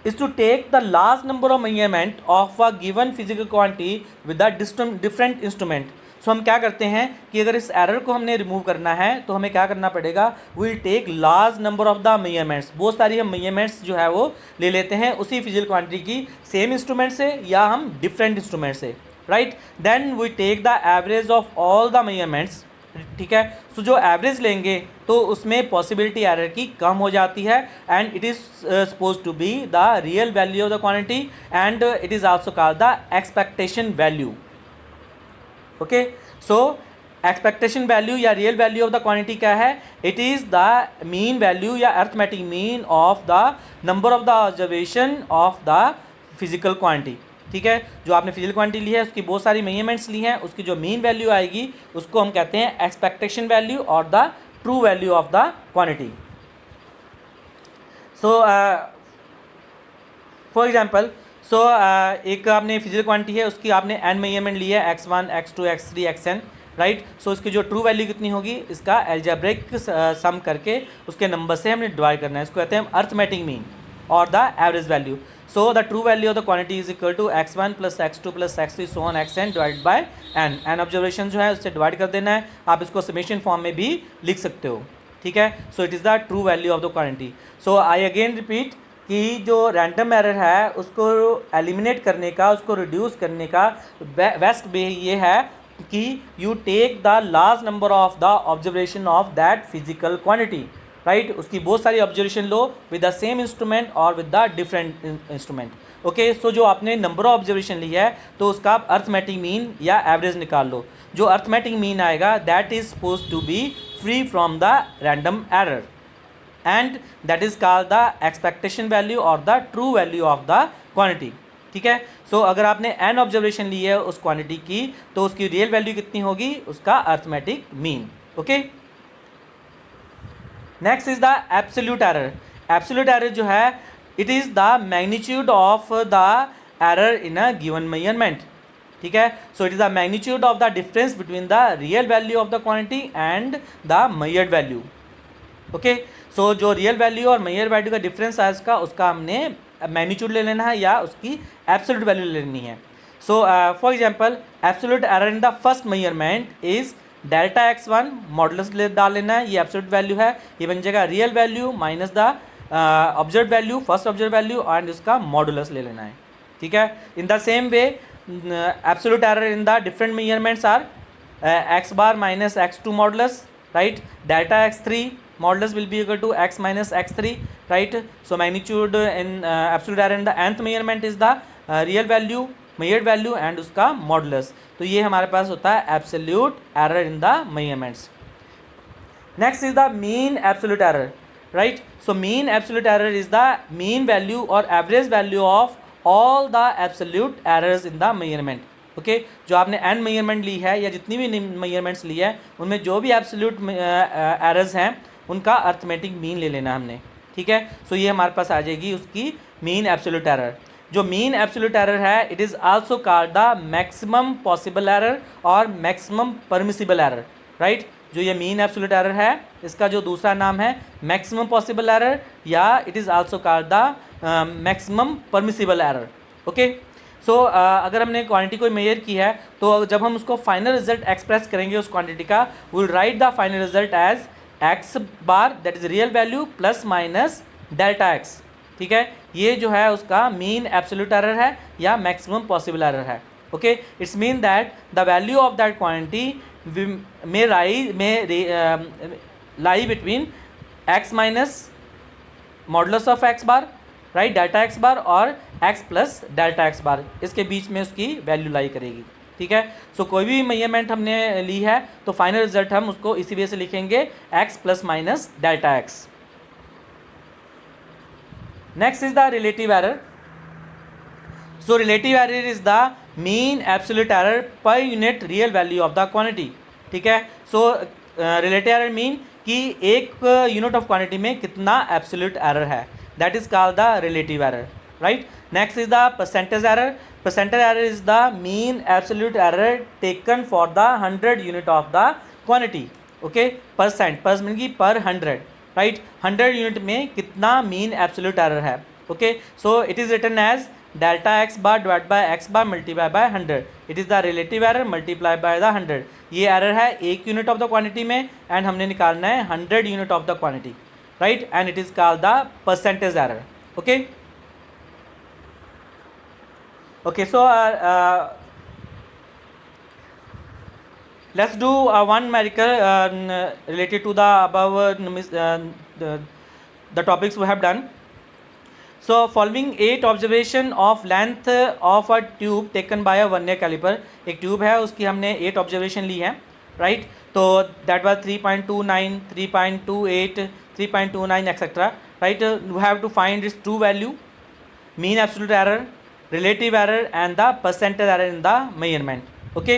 is to take the large number of measurement of a given physical quantity with a different instrument। सो हम क्या करते हैं कि अगर इस एरर को हमने रिमूव करना है तो हमें क्या करना पड़ेगा, will take large number of the measurements, बहुत सारी हम मेजरमेंट्स जो है वो ले लेते हैं उसी फिजिकल क्वांटिटी की, सेम इंस्ट्रूमेंट से या हम डिफरेंट इंस्ट्रूमेंट से, right. Then we take the average of all the measurements, ठीक है। सो जो एवरेज लेंगे तो उसमें पॉसिबिलिटी एरर की कम हो जाती है, and it is suppose to be the real value of the quantity, and it is also called the expectation value. Okay, so expectation value या real value of the quantity क्या है, it is the mean value या arithmetic mean of the number of the observation of the physical quantity, ठीक है। जो आपने physical quantity ली है उसकी बहुत सारी मेजरमेंट्स ली हैं, उसकी जो मीन वैल्यू आएगी उसको हम कहते हैं एक्सपेक्टेशन वैल्यू और the true value of the quantity. So for example, so एक आपने फिजिकल क्वांटिटी है, उसकी आपने एन मेजरमेंट ली है, x1 x2 x3 xn, right. सो इसकी जो ट्रू वैल्यू कितनी होगी, इसका एल्जेब्रिक सम करके उसके नंबर से हमने डिवाइड करना है, इसको कहते हैं अर्थमेटिक मीन और the average value. So the true value of the quantity is equal to x1 plus x2 plus x3 so on xn divided by n। n observation जो है उससे डिवाइड कर देना है, आप इसको समेशन फॉर्म में भी लिख सकते हो, ठीक है। So it is the true value of the quantity. So I again repeat कि जो रैंडम एरर है उसको एलिमिनेट करने का, उसको रिड्यूस करने का बेस्ट वे ये है कि you take the large number of the observation of that physical quantity, right. उसकी बहुत सारी ऑब्जर्वेशन लो विद द सेम इंस्ट्रूमेंट और with the different instrument. Okay, so जो आपने नंबर ऑफ ऑब्जर्वेशन ली है तो उसका आप अर्थमेटिक मीन या एवरेज निकाल लो। जो अर्थमेटिक मीन आएगा that is suppose to be free from the random error, and that is called the expectation value और the true value of the quantity, ठीक है। सो अगर आपने एन ऑब्जर्वेशन ली है उस क्वांटिटी की तो उसकी रियल वैल्यू कितनी होगी, उसका arithmetic mean. Okay, next is the absolute error. Absolute error जो है it is the magnitude of the error in a given measurement, ठीक है। So it is the magnitude of the difference between the real value of the quantity and the measured value. Okay, so जो real value और measured value का difference है उसका हमने magnitude ले लेना है या उसकी एब्सोल्यूट वैल्यू ले लेनी है। सो for example, absolute error in the first measurement is delta x1 modulus डाल लेना है, ये एब्सोल्यूट वैल्यू है, ये बन जाएगा real value minus the observe value, first observe value and उसका मॉडुलस ले लेना है, ठीक है। In the same way absolute error in the different measurements are x bar minus x2 modulus, right. Delta x3 modulus will be equal to x minus x3, right. So magnitude in absolute error in the nth measurement is the real value, measured value and उसका modulus. तो ये हमारे पास होता है absolute error in the measurements. Next is the mean absolute error, right. So mean absolute error is the mean value और average value of all the absolute errors in the measurement. Okay, जो आपने N measurement ली है या जितनी भी measurements ली है उनमें जो भी एब्सोल्यूट एरर्स हैं उनका अर्थमेटिक मीन ले लेना हमने, ठीक है। सो ये हमारे पास आ जाएगी उसकी मीन एब्सोल्यूट एरर। जो मीन एब्सोल्यूट एरर है it is also called the maximum possible error और मैक्सिमम परमिसिबल एरर, राइट। जो ये मीन एब्सोल्यूट एरर है इसका जो दूसरा नाम है मैक्सिमम पॉसिबल एरर या it is also called the maximum permissible error. Okay, so अगर हमने क्वांटिटी को मेजर की है तो जब हम उसको फाइनल रिजल्ट एक्सप्रेस करेंगे उस क्वांटिटी का, will write the final result as X bar that is real value plus minus delta X. ठीक है, ये जो है उसका मीन एब्सोल्यूट एरर है या मैक्सिमम पॉसिबल एरर है। Okay, it's mean that the value of that quantity may lie between x minus modulus of x bar, right, delta x bar, और x plus delta x bar, इसके बीच में उसकी value लाई करेगी। ठीक है, सो कोई भी मेजरमेंट हमने ली है तो फाइनल रिजल्ट हम उसको इसी वजह से लिखेंगे x plus minus delta x. Next is the relative error. So relative error is the mean absolute error per unit real value of the quantity. ठीक है, सो रिलेटिव एरर मीन कि एक यूनिट ऑफ क्वांटिटी में कितना absolute error है, that is called the relative error, right. Next is the percentage error. Percentage error is the mean absolute error taken for the 100 unit of the quantity. Okay, percent mean की per 100, right, 100 unit में कितना mean absolute error है। Okay, so it is written as delta x bar divide by x bar multiply by 100। It is the relative error multiply by the 100। ये error है एक unit of the quantity में and हमने निकालना है 100 unit of the quantity, right, and it is called the percentage error. Okay, okay, so let's do one numerical related to the above the topics we have done. So following 8 observation of length of a tube taken by a vernier caliper, एक tube है उसकी हमने 8 observation ली है, right, तो that was 3.29, 3.28, 3.29 etcetera, right. We have to find its true value, mean absolute error, relative error and the percentage error in the measurement. Okay,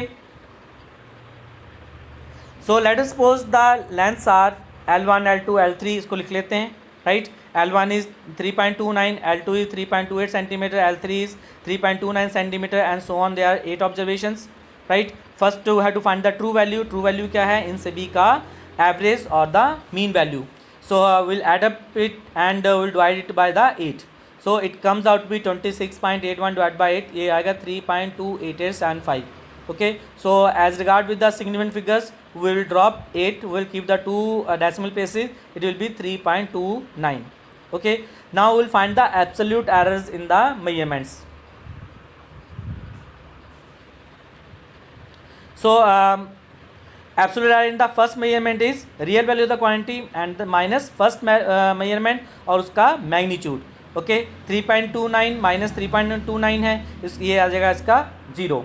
so let us suppose the lengths are L1, L2, L3, इसको लिख लेते हैं, right. L1 is 3.29, L2 is 3.28 centimeter, L3 is 3.29 centimeter, and so on. There are 8 observations, right? First we have to find the true value. True value क्या है? इन सभी का average or the mean value. So we'll add up it and we'll divide it by the 8. So it comes out to be 26.81 divided by 8. ये आएगा 3.28875. Okay, so as regard with the significant figures, we will drop 8, we will keep the 2 decimal places, it will be 3.29. Okay, now we will find the absolute errors in the measurements. So absolute error in the first measurement is real value of the quantity and the minus first measurement और उसका magnitude. Okay, 3.29 minus 3.29 है, ये आ जाएगा इसका 0,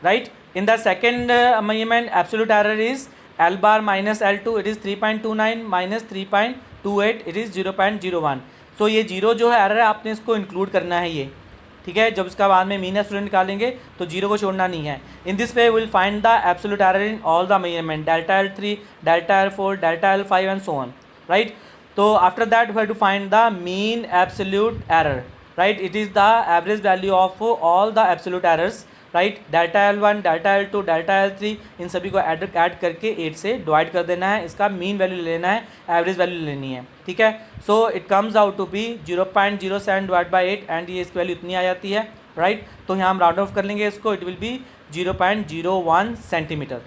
right. In the second measurement, absolute error is L bar minus L2, it is 3.29 minus 3.28, it is 0.01. So ये 0 जो है error है आपने इसको इंक्लूड करना है ये, ठीक है। जब इसका बाद में मीन एब्सोल्यूट निकालेंगे तो 0 को छोड़ना नहीं है। In this way will find the absolute error in all the measurement, delta L3, delta L4, delta L5 and so on, right. तो after that we have to find the mean absolute error, right. It is the average value of all the absolute errors, right. Delta L1, delta L2, delta L3, इन सभी को add करके 8 से divide कर देना है, इसका मीन वैल्यू लेना है, एवरेज वैल्यू लेनी है, ठीक है। So it comes out to be 0.07 divide by 8 and ये इसकी वैल्यू इतनी आ जाती है, राइट। तो यहाँ हम राउंड ऑफ कर लेंगे इसको, it will be 0.01 centimetre,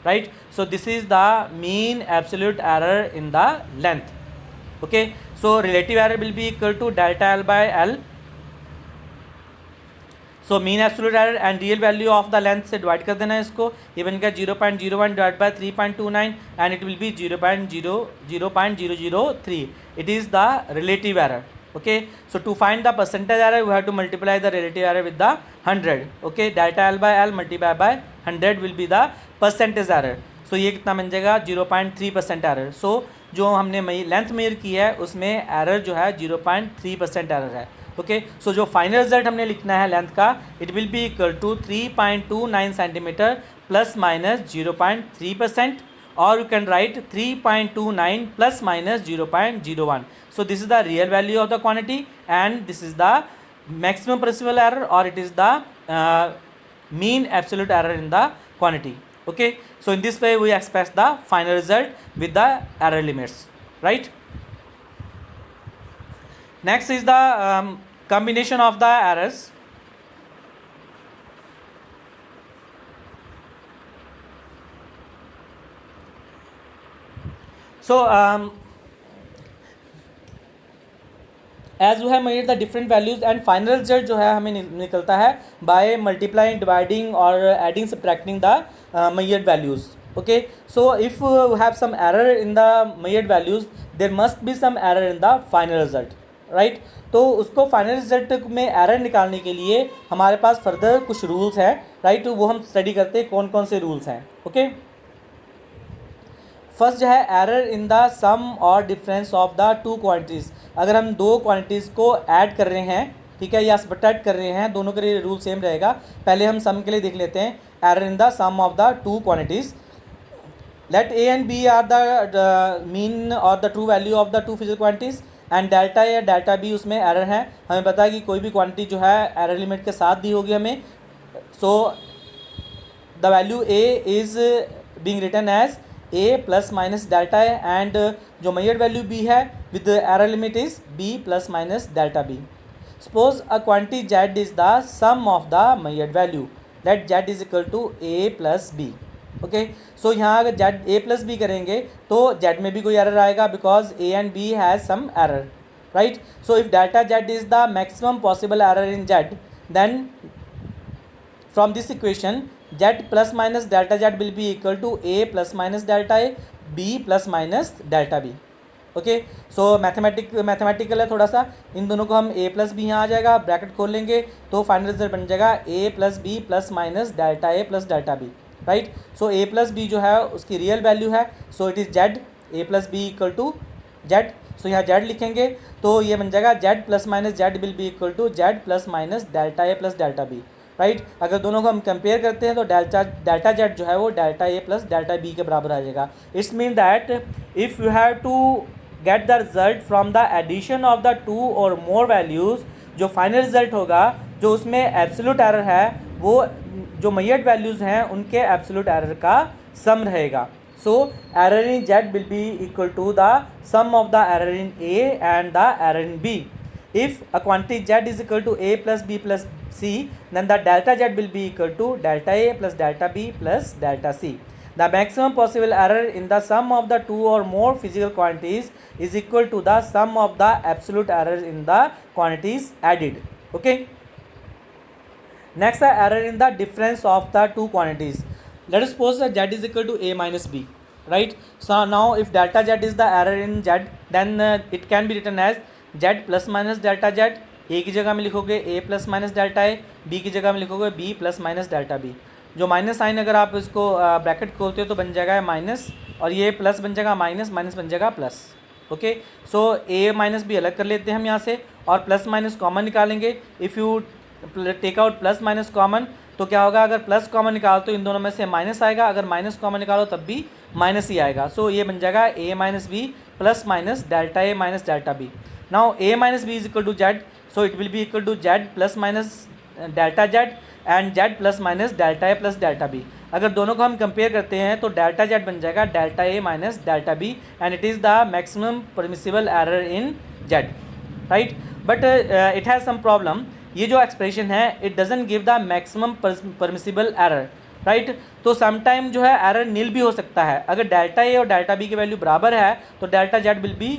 right. So this is the mean absolute error in the length. Okay, so relative error will be equal to delta L by L। So mean absolute error and real value of the length से divide कर देना है इसको, ये बन गया 0.01 divide by 3.29 and it will be 0.003। It is the relative error. Okay, so to find the percentage error we have to multiply the relative error with the 100। Okay, delta L by L multiply by 100 will be the percentage error. So ये कितना बन जाएगा 0.3% error. सो जो हमने length major की है उसमें error जो है 0.3% एरर है। ओके, सो जो फाइनल रिजल्ट हमने लिखना है लेंथ का, it will be equal to 3.29 centimetre plus minus 0.3%, और you can write 3.29 plus minus 0.01। So this is the real value of the quantity and this is the maximum possible error और it is the mean absolute error in the quantity. Okay, so in this way we express the final result with the error limits, right. Next is the combination of the errors. So as you have measured the different values and final result जो है हमें निकलता है by multiplying, dividing और adding, subtracting the measured values. Okay, so if you have some error in the measured values, there must be some error in the final result, right? तो उसको final result में error निकालने के लिए हमारे पास further कुछ rules हैं, right? वो हम स्टडी करते हैं कौन कौन से रूल्स हैं. ओके, फर्स्ट जो है एरर इन द सम और difference of the two quantities. अगर हम दो क्वांटिटीज़ को ऐड कर रहे हैं, ठीक है, या सब्ट्रैक्ट कर रहे हैं, दोनों के लिए रूल सेम रहेगा. पहले हम सम के लिए देख लेते हैं. Error in the sum of the two quantities. Let A and B are the mean or the true value of the two physical quantities and delta A delta B उसमें error है. हमें पता है कि कोई भी क्वांटिटी जो है एरर लिमिट के साथ दी होगी हमें. So the value A is being written as A plus minus delta A and जो मेजर्ड वैल्यू B है with error limit is B plus minus delta B. Suppose a quantity Z is the sum of the measured value. Let Z is equal to A plus B. Okay, so यहाँ अगर Z A plus B करेंगे तो Z में भी कोई error आएगा because A and B has some error, right? So if delta Z is the maximum possible error in Z, then from this equation Z plus minus delta Z will be equal to A plus minus delta A, B plus minus delta B. Okay, so mathematical है थोड़ा सा. इन दोनों को हम ए plus B यहाँ आ जाएगा, bracket खोल लेंगे तो फाइनल रिजल्ट बन जाएगा A plus B plus minus delta A plus delta B, right? So A plus B जो है उसकी रियल वैल्यू है, so it is Z. A plus B equal to Z. So यहाँ जेड लिखेंगे तो ये बन जाएगा Z plus minus Z will be equal to Z plus minus delta A plus delta B, right? अगर दोनों को हम कंपेयर करते हैं तो डेल्टा जेड जो है वो delta A plus delta B के बराबर आ जाएगा. It's mean that if you have to get the result from the addition of the two or more values, जो फाइनल रिजल्ट होगा जो उसमें एब्सोल्यूट एरर है वो जो मेजर्ड वैल्यूज़ हैं उनके एब्सोल्यूट एरर का सम रहेगा. So error in Z will be equal to the sum of the error in A and the error in B. If a quantity Z is equal to A plus B plus C, then the delta Z will be equal to delta A plus delta B plus delta C. The maximum possible error in the sum of the two or more physical quantities is equal to the sum of the absolute errors in the quantities added. Okay. Next, the error in the difference of the two quantities. Let us suppose that z is equal to a minus b, right? So now if delta z is the error in z, then it can be written as z plus minus delta z. a की जगह में लिखोगे a plus minus delta a, b की जगह में लिखोगे b plus minus delta b. जो minus sign अगर आप इसको ब्रैकेट खोलते हो तो बन जाएगा माइनस, और ये प्लस बन जाएगा माइनस, माइनस बन जाएगा plus. Okay, so A minus B अलग कर लेते हैं हम यहाँ से और प्लस माइनस कॉमन निकालेंगे. If you take out plus minus common तो क्या होगा, अगर प्लस कॉमन निकालो तो इन दोनों में से माइनस आएगा, अगर माइनस कॉमन निकालो तब भी माइनस ही आएगा. सो ये बन जाएगा A minus B plus minus delta A minus delta B. Now A minus B is equal to Z, so it will be equal to Z plus minus delta Z and Z plus minus delta A plus delta B. अगर दोनों को हम compare करते हैं तो delta Z बन जाएगा delta A minus delta B and it is the maximum permissible error in Z, right? But it has some problem. ये जो एक्सप्रेशन है it doesn't give the maximum permissible error, right? तो sometime जो है error नील भी हो सकता है. अगर डेल्टा ए और डेल्टा बी की वैल्यू बराबर है तो delta Z will be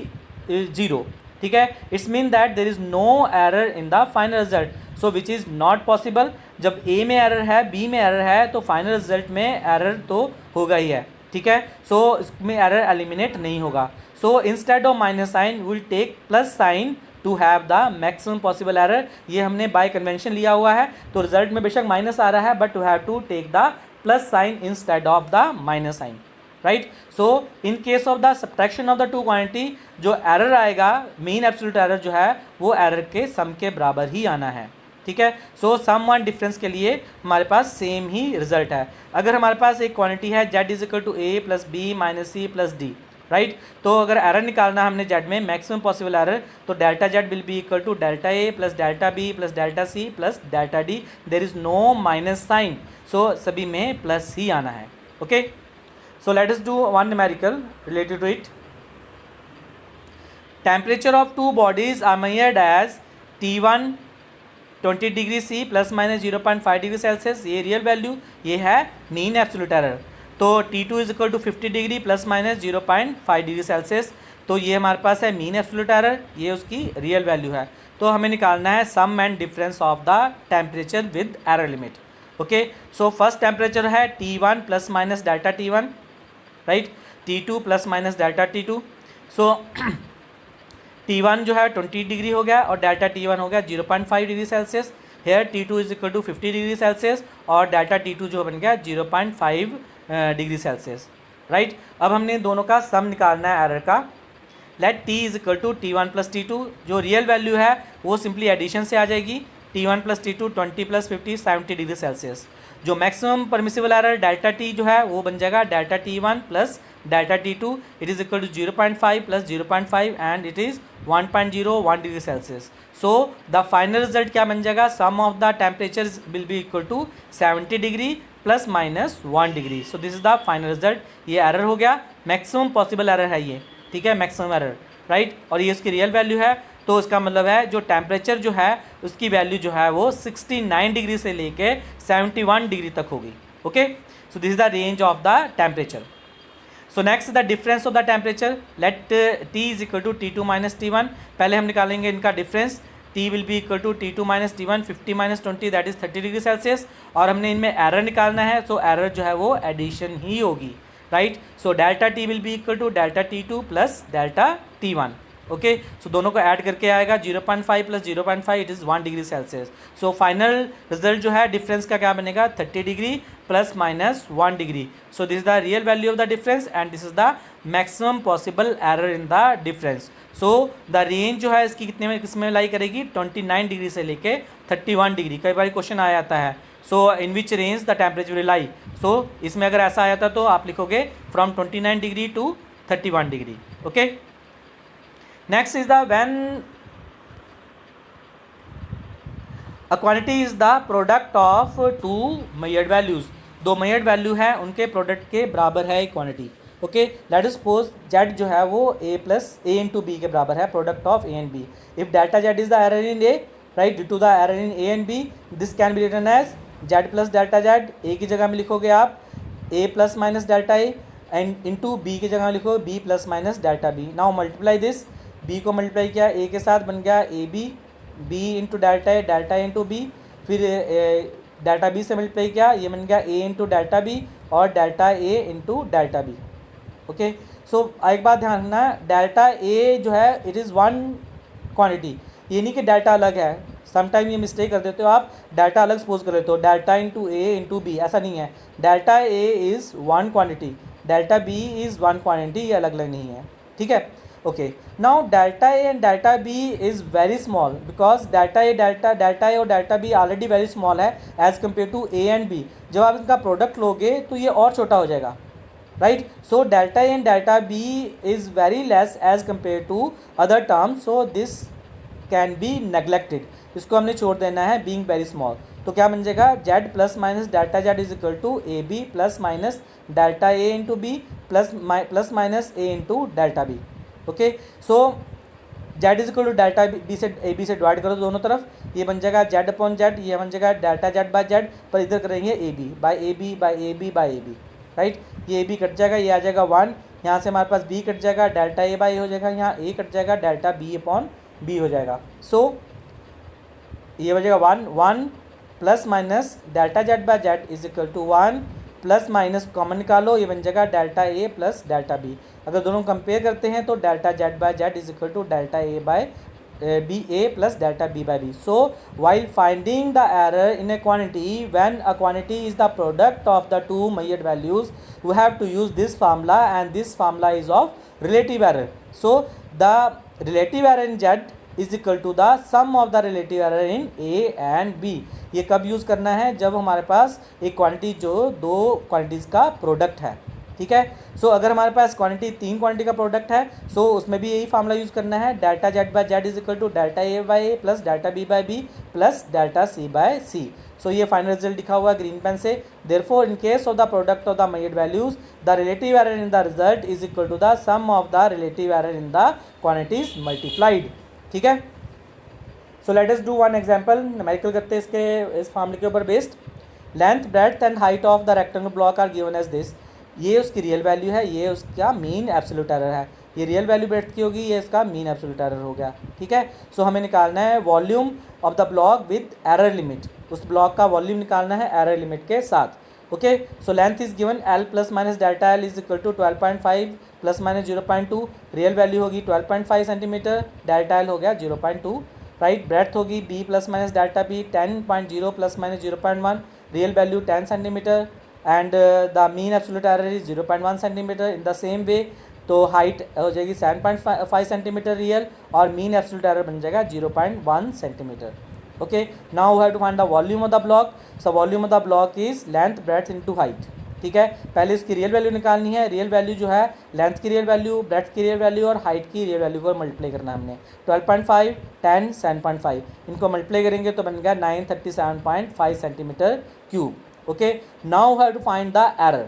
zero, ठीक है? It's mean that there is no error in the final result, so which is not possible. जब ए में एरर है, बी में एरर है, तो फाइनल रिजल्ट में एरर तो होगा ही है, ठीक है? सो इसमें एरर एलिमिनेट नहीं होगा. So instead of minus sign will take plus sign to have the maximum possible error. ये हमने बाय कन्वेंशन लिया हुआ है, तो रिजल्ट में बेशक माइनस आ रहा है but to have to take the plus sign instead of the minus sign, right? So in case of the subtraction of the two quantity जो एरर आएगा, मीन एब्सोल्यूट एरर जो है वो एरर के सम के बराबर ही आना है, ठीक है? सो सम वन डिफरेंस के लिए हमारे पास सेम ही रिजल्ट है. अगर हमारे पास एक क्वांटिटी है Z is equal to A plus B minus C plus D, right? तो अगर एरर निकालना हमने जेड में मैक्सिमम पॉसिबल एरर, तो delta Z will be equal to delta A plus delta B plus delta C plus delta D. There is no minus sign, so सभी में plus ही आना है. Okay, so let us do one numerical related to it. Temperature of two bodies are measured as T1 20 degree C plus minus 0.5 degree Celsius. ये real value, ये है mean absolute error. तो T2 is equal to 50 degree plus minus 0.5 degree Celsius. तो ये हमारे पास है mean absolute error, ये उसकी रियल वैल्यू है। तो हमें निकालना है sum and difference of the temperature with error limit. Okay, so first temperature है T1 plus minus delta T1, right, T2 plus minus delta T2। So T1 जो है 20 डिग्री हो गया और डेल्टा T1 हो गया 0.5 degree Celsius. Here T2 is equal to 50 degree Celsius और delta T2 जो बन गया 0.5 डिग्री सेल्सियस, राइट। अब हमने दोनों का सम निकालना है एरर का। Let T is equal to T1 plus T2, जो रियल वैल्यू है वो सिंपली एडिशन से आ जाएगी। T1 plus T2 20 plus 50 70 degree Celsius. जो maximum permissible error delta T जो है वो बन जाएगा delta T1 plus delta T2, it is equal to 0.5 plus 0.5 and it is 1.01 degree Celsius. So the final result क्या बन जाएगा, sum of the temperature will be equal to 70 degree plus minus 1 degree. So this is the final result. ये error हो गया, maximum possible error है ये, ठीक है, मैक्सिमम एरर, राइट। और ये इसकी रियल वैल्यू है, तो इसका मतलब है जो टेम्परेचर जो है उसकी वैल्यू जो है वो 69 डिग्री से लेके 71 डिग्री तक होगी। Okay, so this is the range of the temperature. So next the difference of the temperature. Let T is equal to T2 minus T1। पहले हम निकालेंगे इनका difference. T will be equal to T2 minus T1, 50 minus 20 that is 30 degree Celsius. और हमने इनमें error निकालना है, तो एरर जो है वो एडिशन ही होगी, right. So delta T will be equal to delta T2 plus delta T1। Okay, so दोनों को ऐड करके आएगा 0.5 plus 0.5 it is 1 degree Celsius. So final result जो है डिफरेंस का क्या बनेगा, 30 degree plus minus 1 degree. So this is the real value of the difference and this is the maximum possible error in the difference. So the range जो है इसकी कितने में किसमें लाई करेगी, 29 डिग्री से लेके 31 डिग्री। कई बार क्वेश्चन आ जाता है, so in which range the temperature will lie. So इसमें अगर ऐसा आया था तो आप लिखोगे from 29 degree to 31 degree. Okay, next is the when a quantity is the product of two measured values। दो measured value है उनके प्रोडक्ट के बराबर है एक quantity. Okay, let us suppose z जो है वो a plus a into B के बराबर है, product of a and b। If delta z is the error in a, right, due to the error in a and b, this can be written as z plus delta z। a की जगह में लिखोगे आप a plus minus delta a and into b की जगह में लिखोगे b plus minus delta b। Now multiply this, b को मल्टीप्लाई किया a के साथ, बन गया A B, b into delta A, delta A into B, फिर डेल्टा b से मल्टीप्लाई किया, ये बन गया a इंटू डेल्टा b और delta a into delta b। Okay, so एक बात ध्यान रखना, डेल्टा a जो है इट इज़ वन क्वांटिटी, ये नहीं कि डेल्टा अलग है। समटाइम ये मिस्टेक कर देते हो आप, डेल्टा अलग सपोज कर लेते हो, delta into A into B, ऐसा नहीं है। Delta A is one quantity, delta B is one quantity, ये अलग अलग नहीं है, ठीक है। okay, now delta a and delta b is very small because delta a और delta b already very small है as compared to a and b। जब आप इनका प्रोडक्ट लोगे तो ये और छोटा हो जाएगा, right. So delta a and delta b is very less as compared to other terms, so this can be neglected। इसको हमने छोड़ देना है being very small। तो क्या बन जाएगा, z plus minus delta z is equal to A B plus minus delta a into B plus minus a into delta b। Okay, so z is equal to delta B से A B से divide करो दोनों तरफ, ये बन जाएगा z upon z, ये बन जाएगा डेल्टा z बाय z, पर इधर करेंगे A B by A B by A B by A B, right. ये ए बी कट जाएगा, ये आ जाएगा 1, यहाँ से हमारे पास b कट जाएगा, डेल्टा ए बाई हो जाएगा, यहाँ a कट जाएगा, डेल्टा b अपॉन b हो जाएगा। सो ये हो जाएगा 1 plus minus delta z by z is equal to 1 plus minus common निकालो, ये बन जाएगा delta A plus delta B. अगर दोनों कंपेयर करते हैं तो delta Z by Z is equal to delta A by B A plus delta B by B. So while finding the error in a quantity when a quantity is the product of the two measured values, we have to use this formula and this formula is of relative error। so the relative error in z is equal to the sum of the relative error in A and B. ये कब use करना है, जब हमारे पास एक quantity जो दो quantities का प्रोडक्ट है, ठीक है। सो अगर हमारे पास क्वांटिटी तीन क्वांटिटी का प्रोडक्ट है, सो उसमें भी यही फार्मूला यूज़ करना है, delta Z by Z is equal to delta A by A plus delta B by B plus delta C by C. So ये फाइनल रिजल्ट लिखा हुआ है ग्रीन पेन से। Therefore in case of the product of the measured values the relative error in the result is equal to the sum of the relative error in the quantities multiplied, ठीक है। So let us do one example, numerical करते हैं इसके इस फार्मूले के ऊपर based. Length breadth and height of the rectangle block are given as this. ये उसकी रियल वैल्यू है, ये उसका मीन एब्सोल्यूट एरर है। ये रियल वैल्यू ब्रेड्थ की होगी, ये इसका मीन एब्सोल्यूट एरर हो गया। ठीक है, सो हमें निकालना है volume of the block with error limit. उस ब्लॉक का वॉल्यूम निकालना है एरर लिमिट के साथ। Okay, so length is given L plus minus delta L is equal to 12.5 plus minus 0.2। Real value होगी 12.5 सेंटीमीटर, डेल्टा L हो गया 0.2। Right, breadth होगी B plus minus delta B 10.0 plus minus 0.1, real value 10 centimetre and the mean absolute error is 0.1 centimetre. In the same way तो height हो जाएगी 7.5 centimetre real और mean absolute error बन जाएगा 0.1 centimetre. Okay, now we have to find the volume of the block. So volume of the block is length breadth into height. ठीक है, पहले इसकी रियल वैल्यू निकालनी है। रियल वैल्यू जो है लेंथ की रियल वैल्यू, ब्रेड्थ की रियल वैल्यू और हाइट की रियल वैल्यू को मल्टीप्लाई करना है हमने। 12.5 10 7.5 इनको मल्टीप्लाई करेंगे तो बन गया 937.5 centimetre cube. Okay, now we have to find the error.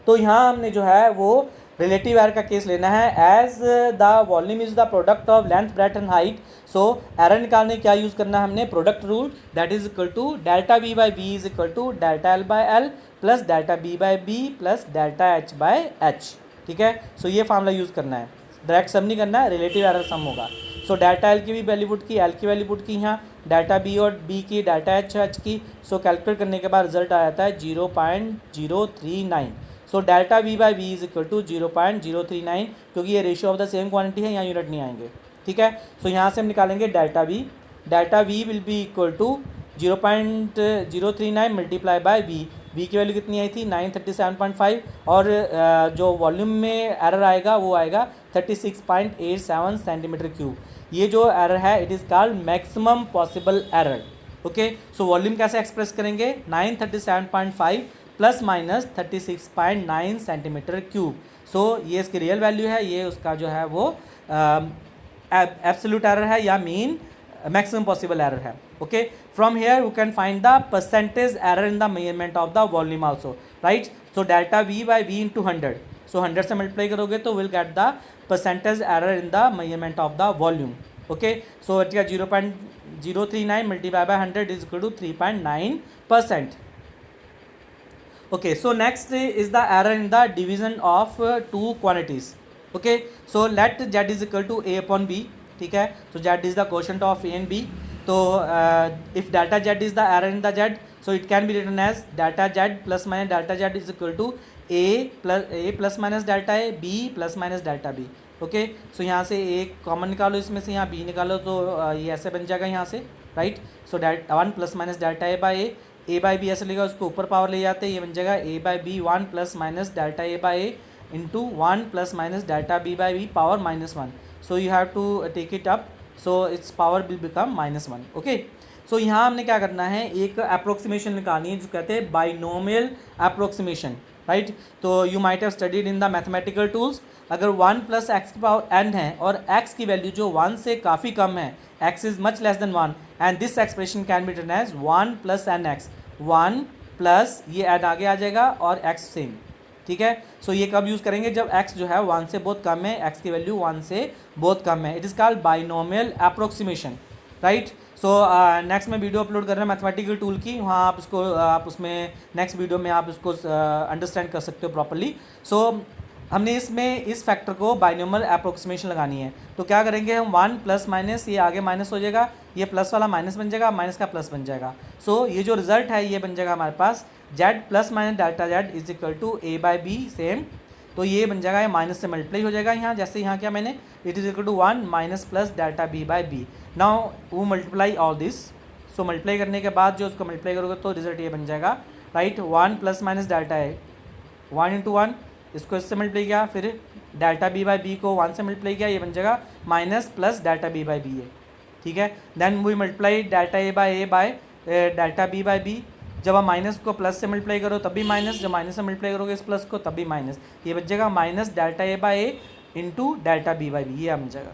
तो यहाँ हमने जो है वो रिलेटिव एरर का केस लेना है। As the volume is the product of length breadth and height, so error निकालने क्या यूज़ करना है हमने, product rule, that is equal to delta V by V is equal to delta L by L plus delta B by B plus delta H by H. ठीक है, so ये formula use करना है, direct sum नहीं करना है, relative error सम होगा। सो delta L की भी वैल्यू पुट की, एल की वैल्यू पुट की यहाँ, डेल्टा बी और बी की, डेल्टा एच की। सो कैलकुलेट करने के बाद रिजल्ट आ जाता है 0.039। So delta V by V is equal to 0.039, क्योंकि ये ratio of the same quantity है, यहाँ यूनिट नहीं आएंगे। ठीक है, सो यहाँ से हम निकालेंगे delta V. Delta V will be equal to 0.039 multiply by V. V की वैल्यू कितनी आई थी 937.5 और जो वॉल्यूम में एरर आएगा वो आएगा 36.87 सेंटीमीटर क्यूब। ये जो एरर है it is called maximum possible error. Okay, so volume कैसे एक्सप्रेस करेंगे, 937.5 प्लस माइनस 36.9 सेंटीमीटर क्यूब। सो ये इसकी रियल वैल्यू है, ये उसका जो है वो एब्सोल्यूट एरर है या मीन मैक्सिमम पॉसिबल एरर है। Okay, from here you can find the percentage error in the measurement of the volume also. Right, so delta V by V into 100, so 100 से मल्टीप्लाई करोगे तो will get the percentage error in the measurement of the volume. Okay, so it get 0.039 multiply by 100 is equal to 3.9%. Okay, so next is the error in the division of two quantities. Okay, so let z is equal to a upon b. ठीक है, so z is the quotient of a and b. तो if delta z is the error in the z, so it can be written as delta z plus minus delta z is equal to a plus minus delta a, b plus minus delta b. Okay, so यहाँ से a common निकालो, इसमें से यहाँ b निकालो तो ये ऐसे बन जाएगा यहाँ से। Right, so 1 plus minus delta a by a by b ऐसे लिखा, उसको ऊपर पावर ले जाते हैं, ये बन जाएगा A by B 1 plus minus delta A by A into 1 plus minus delta B by B power -1। So you have to take it up, so its power will become -1। Okay, so यहाँ हमने क्या करना है, एक approximation निकालनी है जो कहते हैं बाइनोमियल अप्रोक्सीमेशन। राइट, तो you might have studied in the mathematical tools. अगर 1 प्लस एक्स की पावर n है और x की वैल्यू जो 1 से काफ़ी कम है, x is much less than 1 and this expression can be written as 1 plus n x. 1 plus ये n आगे आ जाएगा और x सेम। ठीक है, सो ये कब यूज़ करेंगे, जब x जो है 1 से बहुत कम है, x की वैल्यू 1 से बहुत कम है। It is called binomial approximation. Right, so next में वीडियो अपलोड कर रहे हैं मैथमेटिकल टूल की, वहाँ आप उसको आप उसमें नेक्स्ट वीडियो में आप उसको अंडरस्टैंड कर सकते हो प्रॉपर्ली। सो हमने इसमें इस फैक्टर को बाइनोमियल अप्रोक्सीमेशन लगानी है, तो क्या करेंगे हम 1 प्लस माइनस, ये आगे माइनस हो जाएगा, ये प्लस वाला माइनस बन जाएगा, माइनस का प्लस बन जाएगा। सो ये जो रिजल्ट है ये बन जाएगा हमारे पास z plus minus delta z is equal to a by b same. तो ये बन जाएगा, ये माइनस से मल्टीप्लाई हो जाएगा यहाँ, जैसे यहाँ क्या मैंने it is equal to 1 minus plus delta b by B. Now वो multiply all this, so multiply करने के बाद जो उसको मल्टीप्लाई करोगे तो रिजल्ट ये बन जाएगा। राइट, 1 प्लस माइनस डेल्टा है 1 इंटू 1, इसको इससे मल्टीप्लाई किया, फिर डेल्टा बी बाई बी को 1 से मल्टीप्लाई किया, ये बन जाएगा minus plus delta B by b है। ठीक है, then we multiply delta A by delta B by b. जब आप माइनस को प्लस से मल्टीप्लाई करो तब भी माइनस, जब माइनस से मल्टीप्लाई करोगे इस प्लस को तब भी माइनस, ये बच जाएगा minus delta A by A into delta B by b, ये बन जाएगा।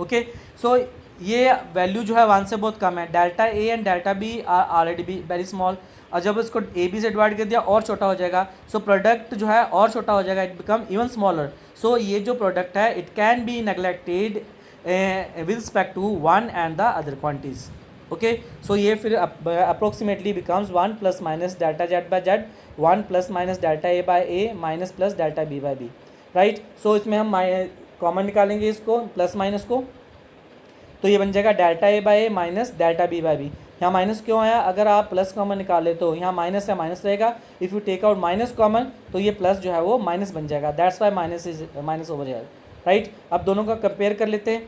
ओके, सो ये वैल्यू जो है 1 से बहुत कम है, delta a and delta b are already be very small, और जब इसको ए बी से डिवाइड कर दिया और छोटा हो जाएगा, सो प्रोडक्ट जो है और छोटा हो जाएगा, it become even smaller. So ये जो प्रोडक्ट है it can be neglected with respect to one and the other quantities. Okay, so ये फिर approximately becomes 1 plus minus delta Z by Z, 1 plus minus delta A by A minus plus delta B by B, right. So इसमें हम common निकालेंगे इसको, plus minus को, तो ये बन जाएगा delta A by A minus delta B by B. यहाँ माइनस क्यों आया, अगर आप प्लस कॉमन निकाले तो यहाँ माइनस या माइनस रहेगा, if you take out minus common तो ये प्लस जो है वो माइनस बन जाएगा, that's why minus is minus over here, right. अब दोनों का कंपेयर कर लेते हैं,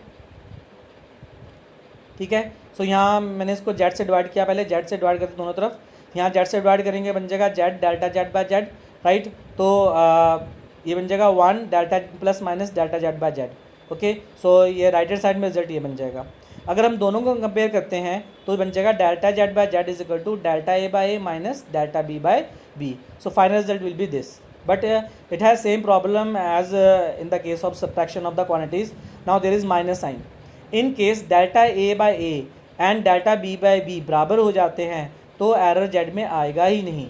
ठीक है। सो यहाँ मैंने इसको जेड से डिवाइड किया, पहले जेड से डिवाइड करते दोनों तरफ, यहाँ जेड से डिवाइड करेंगे बन जाएगा Z delta Z by Z, right. तो ये बन जाएगा 1 delta plus minus delta Z by Z, okay. So ये राइट हैंड साइड में रिजल्ट ये बन जाएगा। अगर हम दोनों को कंपेयर करते हैं तो बन जाएगा delta Z by Z is equal to delta A by A minus delta B by B. So final result will be this, but it has same problem as in the case of subtraction of the quantities. Now there is minus sign. In case delta a by a and delta b by b बराबर हो जाते हैं तो error z में आएगा ही नहीं,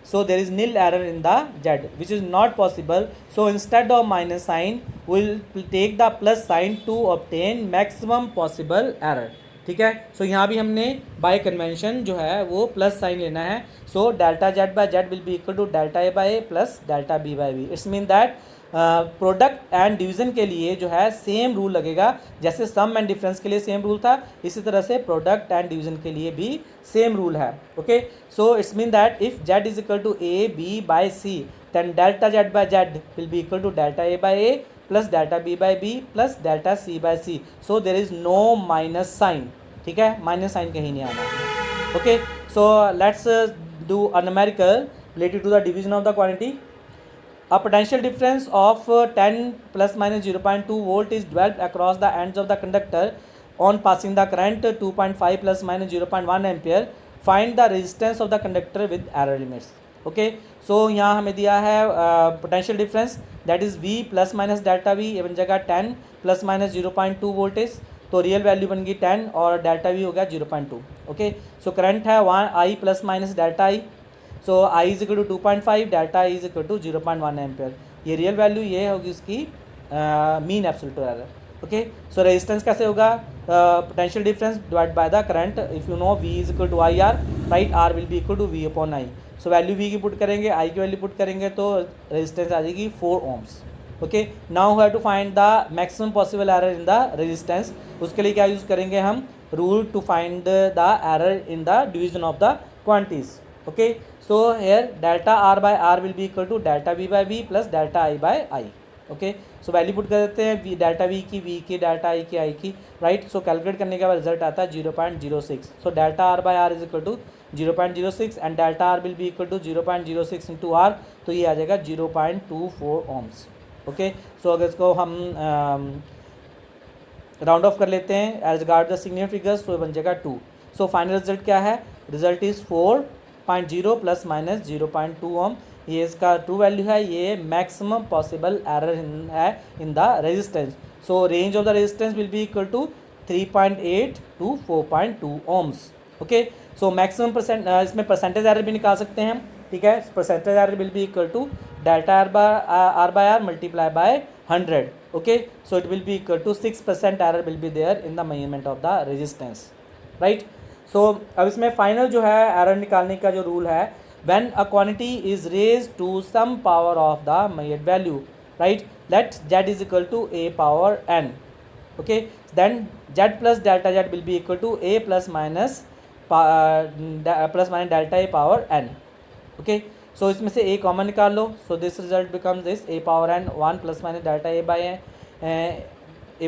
so there is nil error in the z, which is not possible. So instead of minus sign we'll take the plus sign to obtain maximum possible error, ठीक है। सो यहाँ भी हमने बाय कन्वेंशन जो है वो प्लस साइन लेना है, so delta Z by Z will be equal to delta A by A plus delta B by b. It's mean that product and division के लिए जो है सेम रूल लगेगा, जैसे सम एंड डिफरेंस के लिए सेम रूल था, इसी तरह से प्रोडक्ट एंड डिवीज़न के लिए भी सेम रूल है, okay. So it's mean that if z is equal to A b by c then delta Z by Z will be equal to delta A by A plus delta B by B plus delta C by C. So there is no minus sign, ठीक है, minus sign कहीं नहीं आना, okay. So let's do a numerical related to the division of the quantity. A potential difference of 10 plus minus 0.2 volt is developed across the ends of the conductor on passing the current 2.5 plus minus 0.1 ampere. Find the resistance of the conductor with error limits. Okay, so यहाँ हमें दिया है potential difference that is V plus minus delta V, ये बन जाएगा 10 plus minus 0.2 voltage, तो real value बन गई 10 और डेल्टा V हो गया 0.2, ओके। सो करंट है 1 I plus minus delta I, so I is equal to 2.5, delta I is equal to 0.1 ampere, ये रियल वैल्यू ये होगी उसकी mean absolute error, okay. So resistance कैसे होगा, potential difference divide by the current, if you know V is equal to IR, right, R will be equal to V upon I। So value V की put करेंगे, I की value put करेंगे तो resistance आ जाएगी 4 ohms, okay. Now have to find the maximum possible error in the resistance, उसके लिए क्या यूज़ करेंगे हम, rule to find the error in the division of the quantities, okay. So here delta R by R will be equal to delta V by V plus delta I by I, okay. So value put कर देते हैं, delta V की delta I की, right. So calculate करने के बाद result आता है 0.06, so delta R by R is equal to 0.06 and delta R will be equal to 0.06 into R, तो ये आ जाएगा 0.24 ohms, ओके। सो अगर इसको हम राउंड ऑफ कर लेते हैं as regard the significant figures, तो बन जाएगा 2। सो फाइनल रिजल्ट क्या है, result is 4.0 plus minus 0.2 ohm, ये इसका ट्रू वैल्यू है, ये मैक्सिमम पॉसिबल एरर है in the resistance. So range of the resistance will be equal to 3.8 to 4.2 ohms, okay. So maximum इसमें परसेंटेज एरर भी निकाल सकते हैं हम, ठीक है। Percentage error will be equal to delta R by R multiply by 100, okay. So it will be equal to 6% error will be there in the measurement of the resistance, right. So अब इसमें final जो है error निकालने का जो rule है, when a quantity is raise to some power of the measured value, right, let z is equal to a power n, okay, then z plus delta z will be equal to a plus minus delta a power n, okay. So इसमें से a common निकाल लो, so this result becomes this a power n 1 plus minus delta a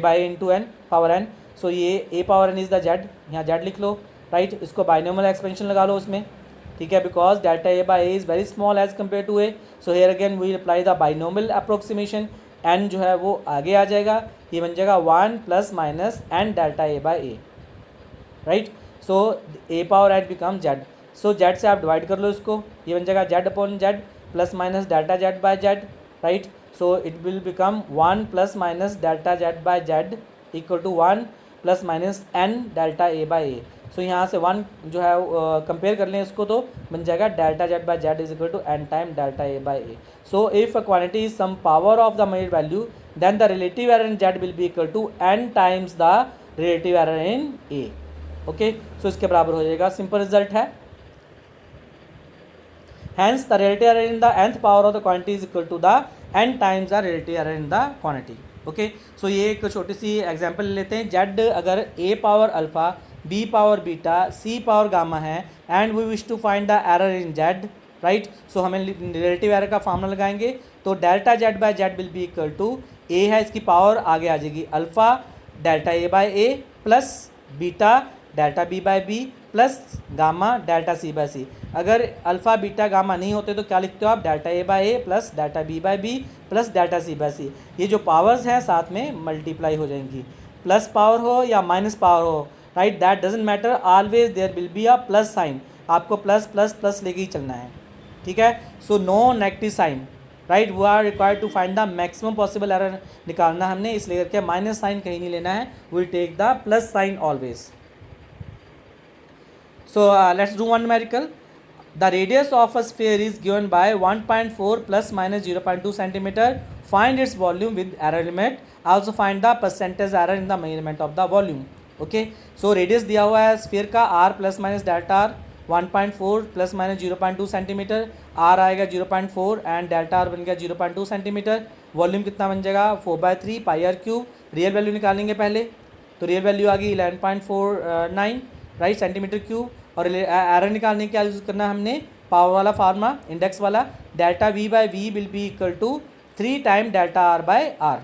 by into n power n। So ये a power n is the z, यहाँ z लिख लो, राइट। इसको बाइनोमियल एक्सपेंशन लगा लो उसमें, ठीक है, because delta a by a is very small as compare to a, so here again we apply the binomial approximation, n जो है वो आगे आ जाएगा, ये बन जाएगा 1 plus minus n delta a by a, right. So a power n become z, सो z से आप डिवाइड कर लो इसको, ये बन जाएगा z upon z plus minus delta z by z, right. So it will become 1 plus minus delta z by z equal to 1 plus minus n delta a by a। सो यहाँ से 1 जो है कंपेयर कर लें इसको, तो बन जाएगा delta z by z is equal to n time delta a by a। So if a quantity is some power of the measured value then the relative error in z will be equal to n times the relative error in a, okay, so इसके बराबर हो जाएगा, simple result है। Hence the relative error in the nth power of the quantity is equal to the n times the relative error in the quantity. Okay, so ये एक छोटी सी example ले लेते हैं। जेड अगर a power alpha, b power beta, c power gamma है and we wish to find the error in Z, right. So हमें relative error का फार्मूला लगाएंगे, तो delta Z by Z will be equal to a है, इसकी power आगे आ जाएगी alpha delta a by a plus beta delta b by b plus gamma delta c by c। अगर अल्फ़ा बीटा गामा नहीं होते तो क्या लिखते हो आप, delta a by a plus delta b by b plus delta c by c। ये जो पावर्स हैं साथ में मल्टीप्लाई हो जाएंगी, प्लस पावर हो या माइनस पावर हो, right, that doesn't matter, always there will be a plus sign. आपको प्लस प्लस प्लस लेके ही चलना है, ठीक है। So no negative sign, right, we are required to find the maximum possible error निकालना हमने, इसलिए करके माइनस साइन कहीं नहीं लेना है, will take the plus sign always. So let's do one numerical. The radius of a sphere is given by 1.4 plus minus 0.2 centimeter. Find its volume with error limit. Also find the percentage error in the measurement of the volume. Okay. So radius दिया हुआ है sphere का r plus minus delta r 1.4 plus minus 0.2 centimetre, r आएगा 0.4 and delta r बन गया 0.2 centimetre. Volume कितना बन जाएगा 4/3 pi r cube. Real value निकालेंगे पहले, तो रियल वैल्यू आ गई 11.49, राइट, सेंटीमीटर क्यूब। और एरर निकालने के लिए यूज़ करना हमने पावर वाला फार्मा, इंडेक्स वाला, delta V by V will be equal to 3 time delta are by are.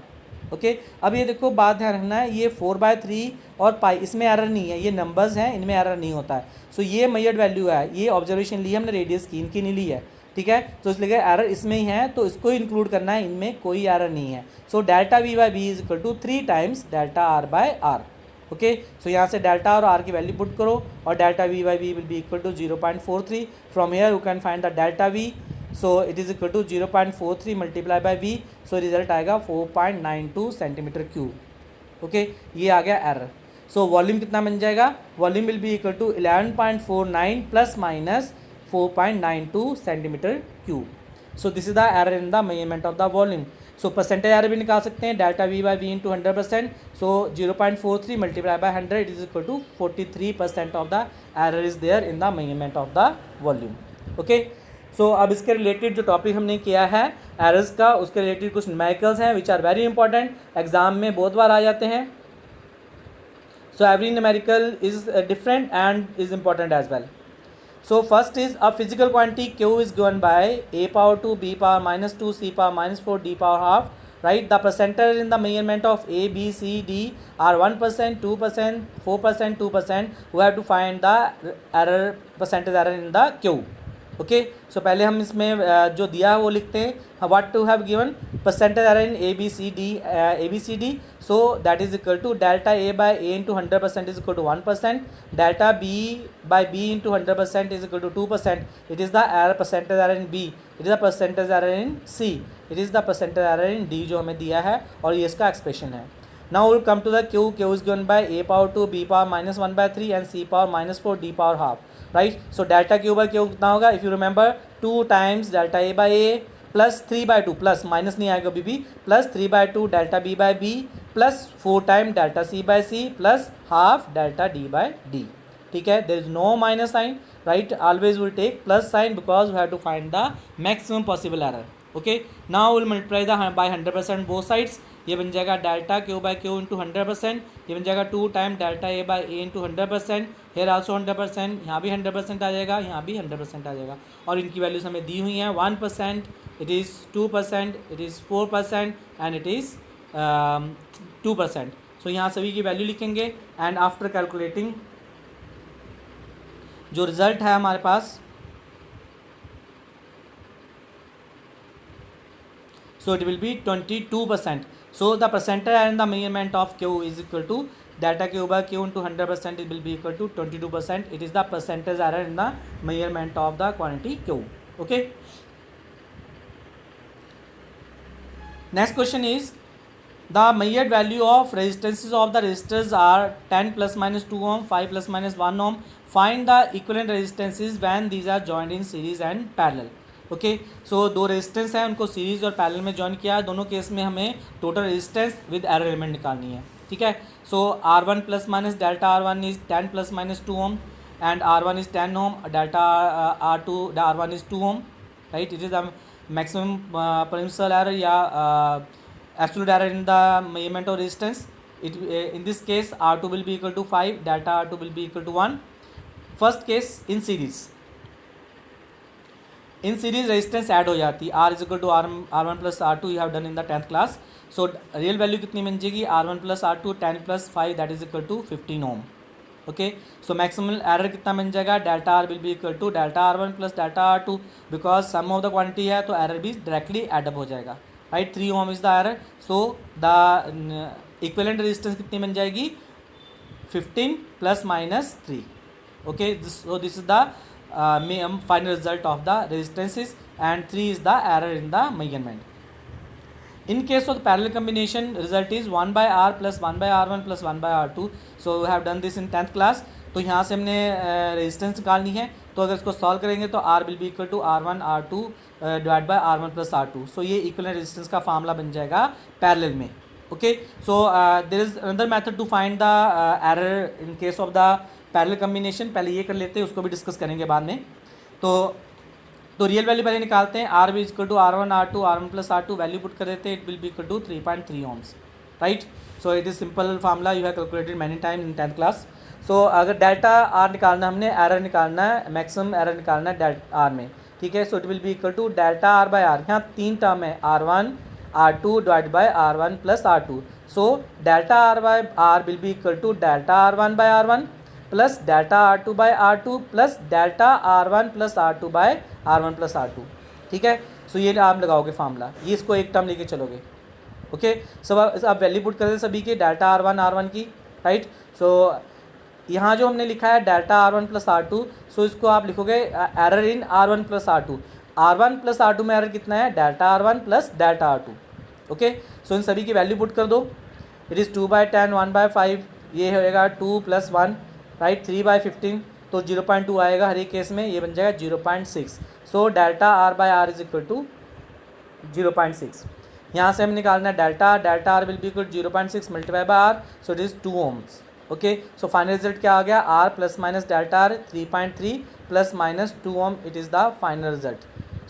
Okay, अब ये देखो बात ध्यान रखना है, ये 4/3 और पाई, इसमें एरर नहीं है, ये नंबर्स हैं, इनमें एरर नहीं होता है। सो ये मेजर्ड वैल्यू है, ये ऑब्जर्वेशन ली हमने रेडियस की, इनकी नहीं ली है, ठीक है। तो इसलिए एरर इसमें ही है, तो इसको इंक्लूड करना है, इनमें कोई एरर नहीं है। So delta V by V is equal to 3 times delta are by are. Okay, so यहाँ से डेल्टा और आर की वैल्यू पुट करो और delta V by V will be equal to 0.43। From here you can find the delta V, so it is equal to 0.43 multiply by V, so result आएगा 4.92 centimetre cube. Okay, ये आ गया error. So volume कितना बन जाएगा, volume will be equal to 11.49 plus minus 4.92 centimetre cube. So this is the error in the measurement of the volume. So percentage error भी निकाल सकते हैं, delta V by V into 100%, so 0.43 multiply by 100 it is equal to 43% of the error is there in the measurement of the volume. Okay, so अब इसके related जो topic हमने किया है एरर्स का, उसके रिलेटेड कुछ न्यूमेरिकल्स हैं which are very important, exam में बहुत बार आ जाते हैं। So every numerical is different and is important as well. So first is a physical quantity q is given by a power 2, b power minus 2, c power minus 4, d power half, right. The percentage in the measurement of a, b, c, d are 1%, 2%, 4%, 2%. We have to find the error, percentage error in the q. Okay, so पहले हम इसमें जो दिया है वो लिखते हैं, what to have given percentage error in A B C D, so that is equal to delta A by A into 100% is equal to 1%, delta B by B into 100% is equal to 2%, it is the error percentage error in B, it is the percentage error in C, it is the percentage error in d जो हमें दिया है, और ये इसका expression है। Now will come to the Q, Q is given by a power 2, b power minus 1/3 and c power minus 4, d power half, right. So delta Q by Q कितना होगा, if you remember 2 times delta A by A plus 3/2, plus minus नहीं आएगा अभी भी, plus 3/2 delta B by B plus 4 time delta C by c plus half delta d by d, ठीक है। There is no minus sign, right, always will take plus sign because we have to find the maximum possible error. Okay, now will multiply the by 100% both sides, ये बन जाएगा delta Q by Q into 100%, ये बन जाएगा 2 time delta A by A into 100%, here also 100%, यहाँ भी 100% आ जाएगा, यहाँ भी 100% आ जाएगा, और इनकी वैल्यूज हमें दी हुई हैं 1%, it is 2%, it is 4% and it is 2%। सो यहाँ सभी की वैल्यू लिखेंगे एंड आफ्टर कैलकुलेटिंग जो रिजल्ट है हमारे पास, so it will be 22%. So the percentage error in the measurement of q is equal to delta q by q into 100%, it will be equal to 22%. It is the percentage error in the measurement of the quantity q. Okay, next question is the measured value of resistances of the resistors are 10 plus minus 2 ohm, 5 plus minus 1 ohm. Find the equivalent resistances when these are joined in series and parallel. Okay, so दो resistance हैं, उनको series और parallel में join किया है, दोनों case में हमें total resistance with error element निकालनी है। ठीक है। सो R1 plus minus delta R1 is 10 plus minus 2 ohm and R1 is 10 ohm, delta R2 R1 is 2 ohm, right? It is the maximum potential error या absolute error in the measurement of resistance. It in this case R2 will be equal to 5, delta R2 will be equal to 1. First case in series resistance add हो जाती है, R is equal to R1 plus R2 you have done in the 10th class. So real value कितनी बन जाएगी, R1 plus R2 10 plus 5 that is equal to 15 ohm. Okay, so maximum error कितना बन जाएगा, delta R will be equal to delta R1 plus delta R2, because sum of the quantity है तो error भी directly add up हो जाएगा, right. 3 ohm is the error. So the equivalent resistance कितनी बन जाएगी, 15 plus minus 3. Okay, so this is the final result of the resistances and 3 is the error in the measurement. In case of the parallel combination, result is 1 by R plus 1 by R1 plus 1 by R2. So we have done this in 10th class. तो यहाँ से हमने resistance निकालनी है, तो अगर इसको solve करेंगे तो R will be equal to R1 R2 divide by R1 plus R2. So ये इक्विवेलेंट रेजिस्टेंस का फार्मूला बन जाएगा पैरेलल में. Okay, so there is another method to find the error in case of the parallel combination. पहले ये कर लेते हैं, उसको भी डिस्कस करेंगे बाद में. तो रियल वैल्यू पहले निकालते हैं. R be equal to R1 R2 R1 plus R2 value put कर देते हैं. It will be equal to 3.3 ohms, right. So it is simple formula, you have calculated many time in 10th class. So अगर delta are निकालना, हमने error निकालना है, maximum error निकालना है डेल्टा आर में, ठीक है. So it will be equal to delta are by R. यहाँ 3 टर्म है, R1 R2 divide by R1 plus R2. So delta are by R will be equal to delta R1 by R1 plus delta R2 by R2 plus delta R1 plus R2 by R1 plus R2, ठीक है. So ये आप लगाओगे formula, ये इसको एक term लेके चलोगे. ओके, सब आप वैल्यू पुट कर दे सभी के, डेल्टा R1 की, राइट. सो यहाँ जो हमने लिखा है डेल्टा R1 प्लस R2, सो इसको आप लिखोगे error in R1 plus R2. R1 plus R2 में एरर कितना है, delta R1 plus delta R2. Okay, so इन सभी की वैल्यू पुट कर दो. इट इज़ 2/10 1/5, ये होएगा 2 प्लस 1, राइट. 3/15, तो 0.2 आएगा हर एक केस में, ये बन जाएगा 0.6. So delta are by R is equal to 0.6. यहाँ से हम निकालना है delta R will be equal 0.6 multiply by R, so it is 2 ohms. Okay, so final result क्या आ गया, R plus minus delta R 3.3 plus minus 2 ohm, it is the final result.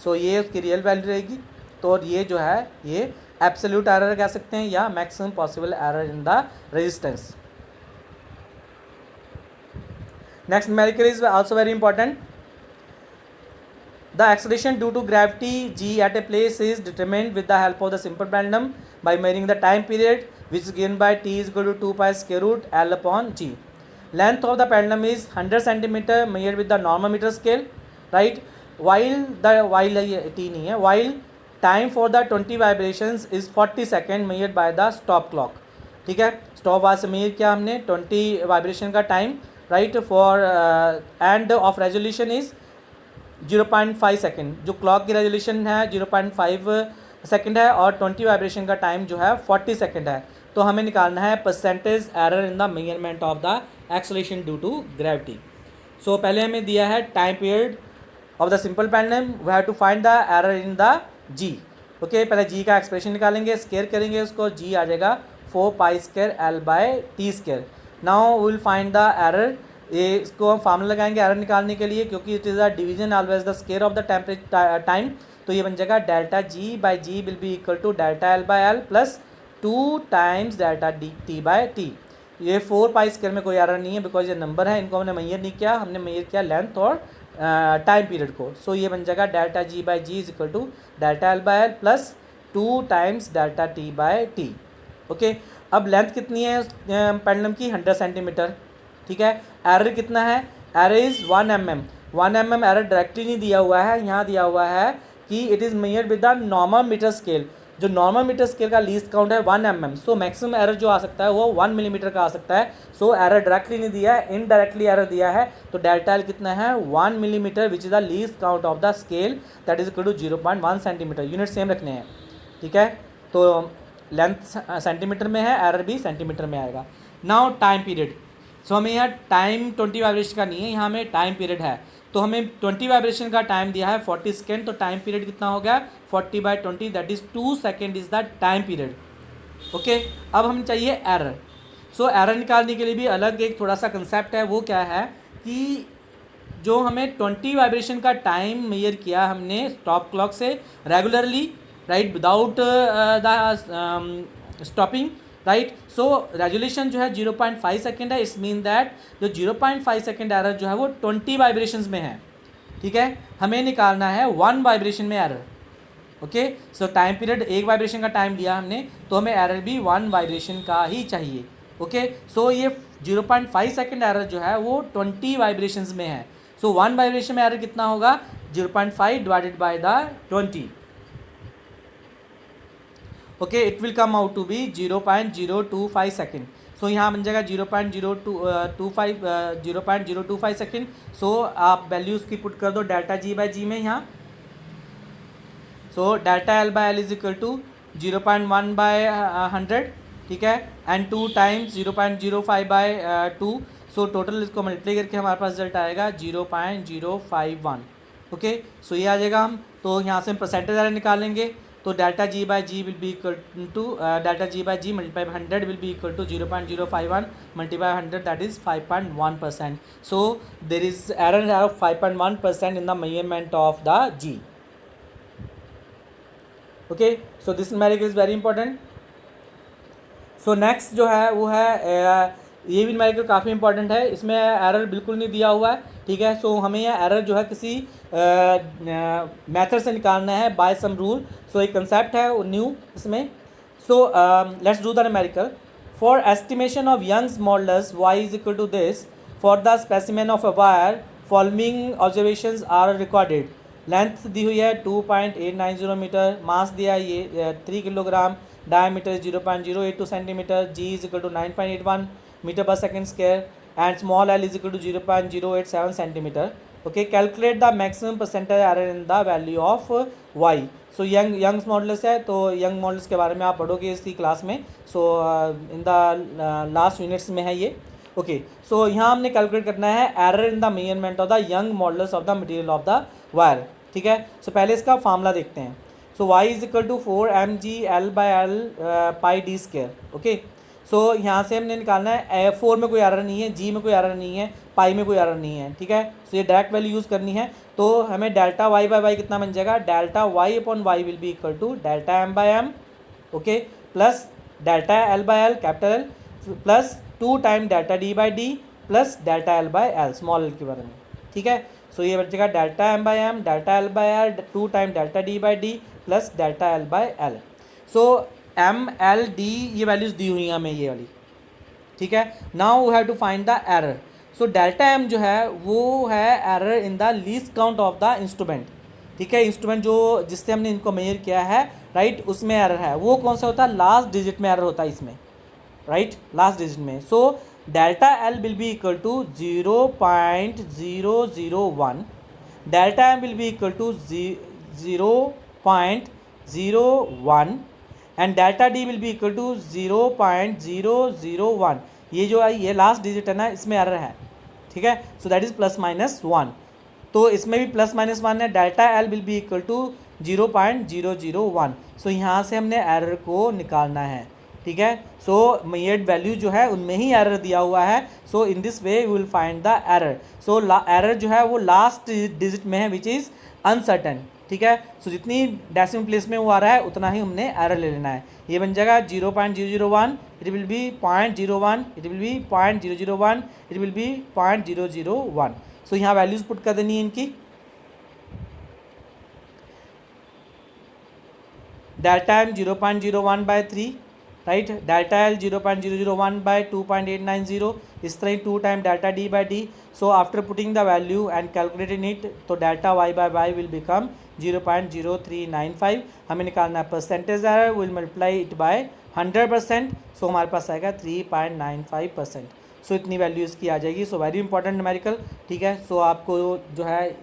So ये उसकी रियल वैल्यू रहेगी. तो ये जो है ये एब्सोल्यूट एरर कह सकते हैं या maximum possible error in the resistance. Next numerical is also very important. The acceleration due to gravity g at a place is determined with the help of the simple pendulum by measuring the time period, which is given by t is equal to 2 pi square root L upon g. Length of the pendulum is 100 centimeter measured with the normal meter scale, right. While t नहीं है, while time for the 20 vibrations is 40 second measured by the stop clock, ठीक है. Stop watch से measure किया हमने 20 vibration का time, right. For end of resolution is 0.5 second. जो clock की रेजोल्यूशन है 0.5 सेकेंड है और 20 वाइब्रेशन का टाइम जो है 40 सेकेंड है. तो हमें निकालना है percentage error in the measurement of the acceleration due to gravity. So पहले हमें दिया है time period of the simple pendulum, we have to find the error in the G. Okay, पहले जी का एक्सप्रेशन निकालेंगे, स्केयर करेंगे उसको, जी आ जाएगा 4 pi square L by T square. Now will find the error. ये इसको हम फार्मूला लगाएंगे एरर निकालने के लिए, क्योंकि it is a division always the square of the temperature time. तो ये बन जाएगा delta G by G will be equal to delta L by L plus 2 times delta D T by T. ये 4 pi square में कोई error नहीं है, because ये नंबर है, इनको हमने मेजर नहीं किया, हमने मेजर किया लेंथ और टाइम पीरियड को. सो ये बन जाएगा delta G by G is equal to delta L by L plus 2 times delta T by T. Okay, अब लेंथ कितनी है पेंडुलम की, 100 सेंटीमीटर, ठीक है. एरर कितना है, error is 1 mm. 1 mm error directly नहीं दिया हुआ है, यहाँ दिया हुआ है कि it is measured with the normal metre scale. जो नॉर्मल मीटर स्केल का लीस्ट काउंट है 1 mm. सो मैक्सिमम एरर जो आ सकता है वो 1 मिलीमीटर का आ सकता है. सो एरर डायरेक्टली नहीं दिया है, इनडायरेक्टली एरर दिया है. तो डेल्टा एल कितना है, 1 millimetre, which is the least count of the scale, that is equal to 0.1 centimetre. Unit same रखने हैं, ठीक है. तो लेंथ सेंटीमीटर में है, एरर भी सेंटीमीटर में आएगा. Now time period. सो हमें यहाँ टाइम 20 वाइब्रेशन का नहीं है, यहाँ हमें टाइम पीरियड है. तो हमें 20 वाइब्रेशन का टाइम दिया है 40 सेकेंड. तो टाइम पीरियड कितना हो गया, 40/20 that is 2 second is the time period. Okay, अब हमें चाहिए एरर. सो एरर निकालने के लिए भी अलग एक थोड़ा सा कंसेप्ट है, वो क्या है कि जो हमें 20 वाइब्रेशन का टाइम मेजर किया हमने स्टॉप क्लॉक से regularly, right, without the stopping, right. So resolution जो है 0.5 सेकेंड है। इट्स मीन दैट जो 0.5 सेकेंड एरर जो है वो 20 वाइब्रेशंस में है, ठीक है। हमें निकालना है 1 वाइब्रेशन में एरर, ओके। सो टाइम पीरियड, एक वाइब्रेशन का टाइम लिया हमने, तो हमें एरर भी 1 वाइब्रेशन का ही चाहिए, ओके। सो ये 0.5 सेकेंड एरर जो है वो 20 वाइब्रेशंस में है। सो 1 वाइब्रेशन में एरर कितना होगा, 0.5 divided by the 20, okay. It will come out to be 0.025 second. So यहाँ बन जाएगा 0.025 सेकेंड। सो आप वैल्यूज़ की पुट कर दो डेल्टा जी बाई जी में यहाँ। So delta L by L is equal to 0.1 by 100, ठीक है, and 2 times 0.05 by 2। So total इसको मल्टीप्लाई करके हमारे पास रिजल्ट आएगा 0.051, ओके। सो ये आ जाएगा। हम तो यहाँ से हम परसेंटेज एरर निकालेंगे, तो delta G by G will be equal to delta G by G multiply by 100 will be equal to 0.051 multiply 100, that is 5.1%. So there is error of 5.1% in the measurement of the G, okay. So this numeric is very important. So next जो है वो है ये भी numerical काफ़ी important है, इसमें error बिल्कुल नहीं दिया हुआ है, ठीक है। सो हमें यह एरर जो है किसी मेथड से निकालना है बाय सम रूल। सो एक कंसेप्ट है वो न्यू इसमें। So let's do the numerical. For estimation of Young's modulus y is equal to this, for the specimen of a wire following observations are recorded. Length दी हुई है 2.890 metre, mass दिया है ये 3 kilogram, diameter 0.082 centimetre, G is equal to 9.81 metre per second square, and small L is equal to 0.087 centimetre, okay. Calculate the maximum percentage error in the value of Y. So Young's modulus है, तो young modulus के बारे में आप पढ़ोगे इसी class में। सो इन the last units में है ये, ओके। सो यहाँ हमने कैलकुलेट करना है error in the measurement of the Young modulus of the material of the wire, ठीक है। सो पहले इसका फार्मूला देखते हैं। So y is equal to 4mg/l by L pi D square, okay. So यहाँ से हमने निकालना है 4 में कोई एरर नहीं है, g में कोई एरर नहीं है, पाई में कोई एरर नहीं है, ठीक है। सो ये डायरेक्ट वैल्यू यूज़ करनी है। तो हमें डेल्टा y बाई वाई कितना बन जाएगा, delta y upon Y will be equal to delta m by M, okay, plus delta l by L capital L, plus 2 time delta d by D, plus delta l by l small l के बारे में, ठीक है। So ये बन जाएगा delta m by M, delta l by L, 2 time delta d by D, plus delta l by L. So m l d ये values दी हुई हैं हमें ये वाली, ठीक है। Now we have to find the error. So delta m जो है वो है error in the least count of the instrument, ठीक है। इंस्ट्रूमेंट जो जिससे हमने इनको मेजर किया है, राइट, उसमें एरर है। वो कौन सा होता है, लास्ट डिजिट में एरर होता है इसमें, राइट, लास्ट डिजिट में। So delta l will be equal to 0.001, delta m will be equal to 0.01 and delta d will be equal to 0.001। ये जो है ये लास्ट डिजिट है ना, इसमें एरर है, ठीक है। सो दैट इज +-1, तो इसमें भी +-1 है। Delta l will be equal to 0.001। So यहाँ से हमने एरर को निकालना है, ठीक है। सो मेजर्ड वैल्यू जो है उनमें ही एरर दिया हुआ है। So in this way we will find the error. So error जो है वो लास्ट डिजिट में है विच इज़ अनसर्टन, ठीक है। सो जितनी डेसिमल प्लेस में वो आ रहा है उतना ही हमने एरर ले लेना है। ये बन जाएगा 0.001, it will be 0.01, it will be 0.001, it will be 0.001। So यहाँ वैल्यूज़ पुट कर देनी है इनकी। Delta m 0.01 by 3, right, delta l 0.001 by 2.890, इस तरह 2 time delta d by D. So after putting the value and calculating it, तो delta y by Y will become 0.0395। हमें निकालना है percentage error, will multiply it by 100%। सो हमारे पास आएगा 3.95%। सो इतनी value इसकी आ जाएगी। सो वेरी इंपॉर्टेंट न्यूमेरिकल, ठीक है। सो आपको जो है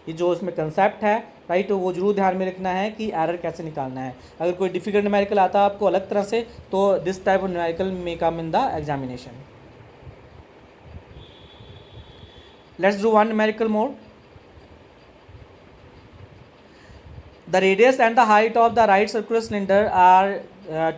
ये जो इसमें कंसेप्ट है, राइट, वो जरूर ध्यान में रखना है कि एरर कैसे निकालना है। अगर कोई डिफिकल्ट न्यूमेरिकल आता है आपको अलग तरह से, तो this type of numerical may come in the examination. Let's do one numerical more. The radius and the height of the right circular cylinder are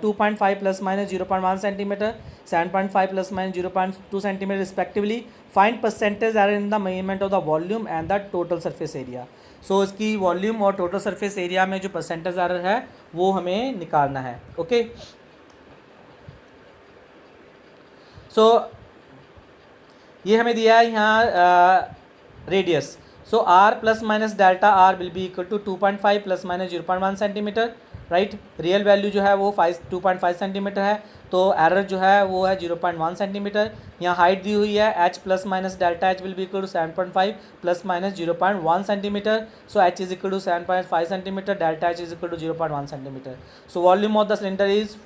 2.5 ± 0.1 centimetre. 7.5 plus minus 0.2 centimeter respectively. Find percentage error in the measurement of the volume and the total surface area. सो इसकी volume और total surface area में जो percentage error है वो हमें निकालना है. Okay, so ये हमें दिया है यहाँ radius. So R plus minus delta R will be equal to 2.5 plus minus 0.1 centimetre. Right, real value जो है वो 2.5 सेंटीमीटर है, तो एरर जो है वो है 0.1 सेंटीमीटर. यहाँ हाइट दी हुई है h plus minus delta h will be equal to 7.5 plus minus 0.1 centimetre. So h is equal to 7.5 centimetre, delta h is equal to 0.1 centimetre. So volume of the cylinder is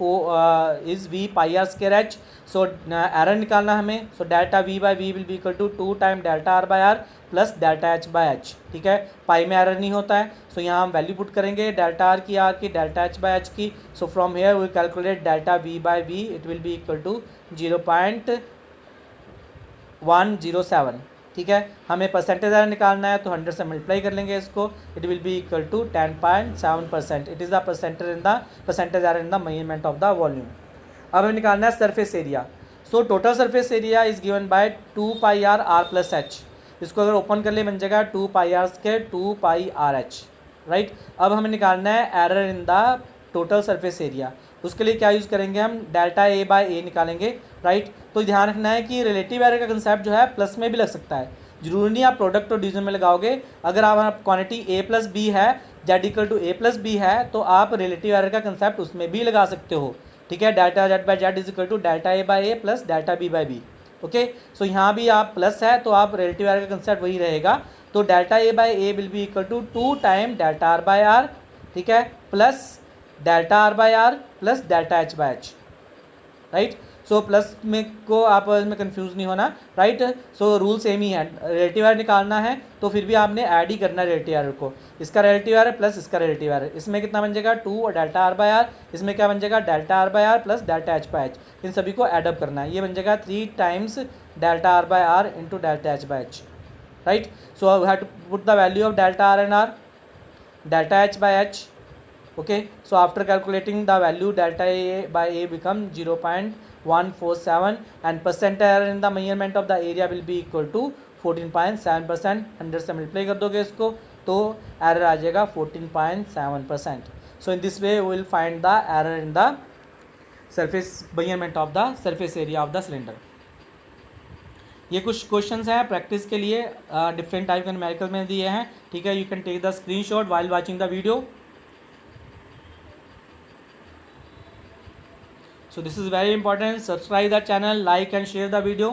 v pi R square h. So error निकालना हमें. So delta v by V will be equal to 2 time delta r by R plus delta H by H. ठीक है, पाई में error नहीं होता है. So यहाँ हम वैल्यू पुट करेंगे डेल्टा आर की डेल्टा एच बाई एच की. So from here we calculate delta V by V, it will be equal to 0.107. ठीक है, हमें परसेंटेज एरर निकालना है तो 100 से मल्टीप्लाई कर लेंगे इसको. It will be equal to 10.7%. It is the percentage error in the measurement of the volume. अब हमें निकालना है surface area. So total surface area is given by 2 pi R R plus H. इसको अगर open कर ले बन जाएगा 2 pi R square 2 pi R H. Right, अब हमें निकालना है error in the total surface area. उसके लिए क्या यूज़ करेंगे हम, डेल्टा ए बाय ए निकालेंगे. राइट, तो ध्यान रखना है कि रिलेटिव एरर का कंसेप्ट जो है प्लस में भी लग सकता है. जरूरी नहीं आप प्रोडक्ट और डिवीजन में लगाओगे. अगर आप क्वांटिटी ए प्लस बी है, Z equal to A plus B है, तो आप रिलेटिव एरर का कंसेप्ट उसमें भी लगा सकते हो. ठीक है, delta Z by Z is equal to delta A by A plus delta B by B. Okay, so यहाँ भी आप प्लस है तो आप रिलेटिव एरर का कंसेप्ट वही रहेगा. तो delta A by A will be equal to 2 time delta R by R. ठीक है, plus delta R by R plus delta H by H. Right, so plus में को आप इसमें कंफ्यूज नहीं होना. राइट, सो रूल सेम ही है. रिलेटिव एरर निकालना है तो फिर भी आपने ऐड ही करना है रिलेटिव एरर को. इसका रिलेटिव एरर प्लस इसका रिलेटिव एरर, इसमें कितना बन जाएगा 2 और डेल्टा आर बाई आर. इसमें क्या बन जाएगा delta R by R plus delta H by H. इन सभी को एडअप करना है. ये बन जाएगा 3 times delta R by R into delta H by H. Right, so we have to put the value of delta R and R, delta H by H. Okay, so after calculating the value delta A by A become 0.147 and percent error in the measurement of the area will be equal to 14.7%. 100 से multiply कर दोगे इसको तो error आ जाएगा 14.7%. So in this way we will find the error in the surface measurement of the surface area of the cylinder. ये कुछ questions हैं practice के लिए, डिफरेंट टाइप के न्यूमेरिकल में दिए हैं. ठीक है, you can take the screenshot while watching the video. So this is very important. Subscribe the channel, like and share the video.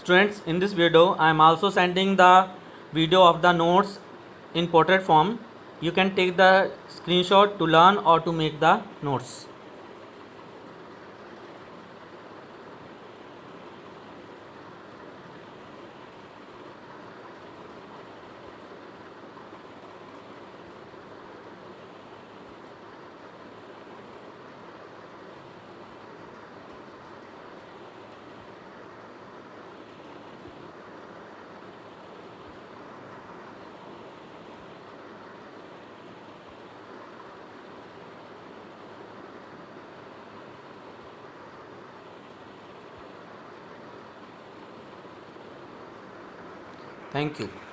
Students, in this video I am also sending the video of the notes in portrait form. You can take the screenshot to learn or to make the notes. Thank you.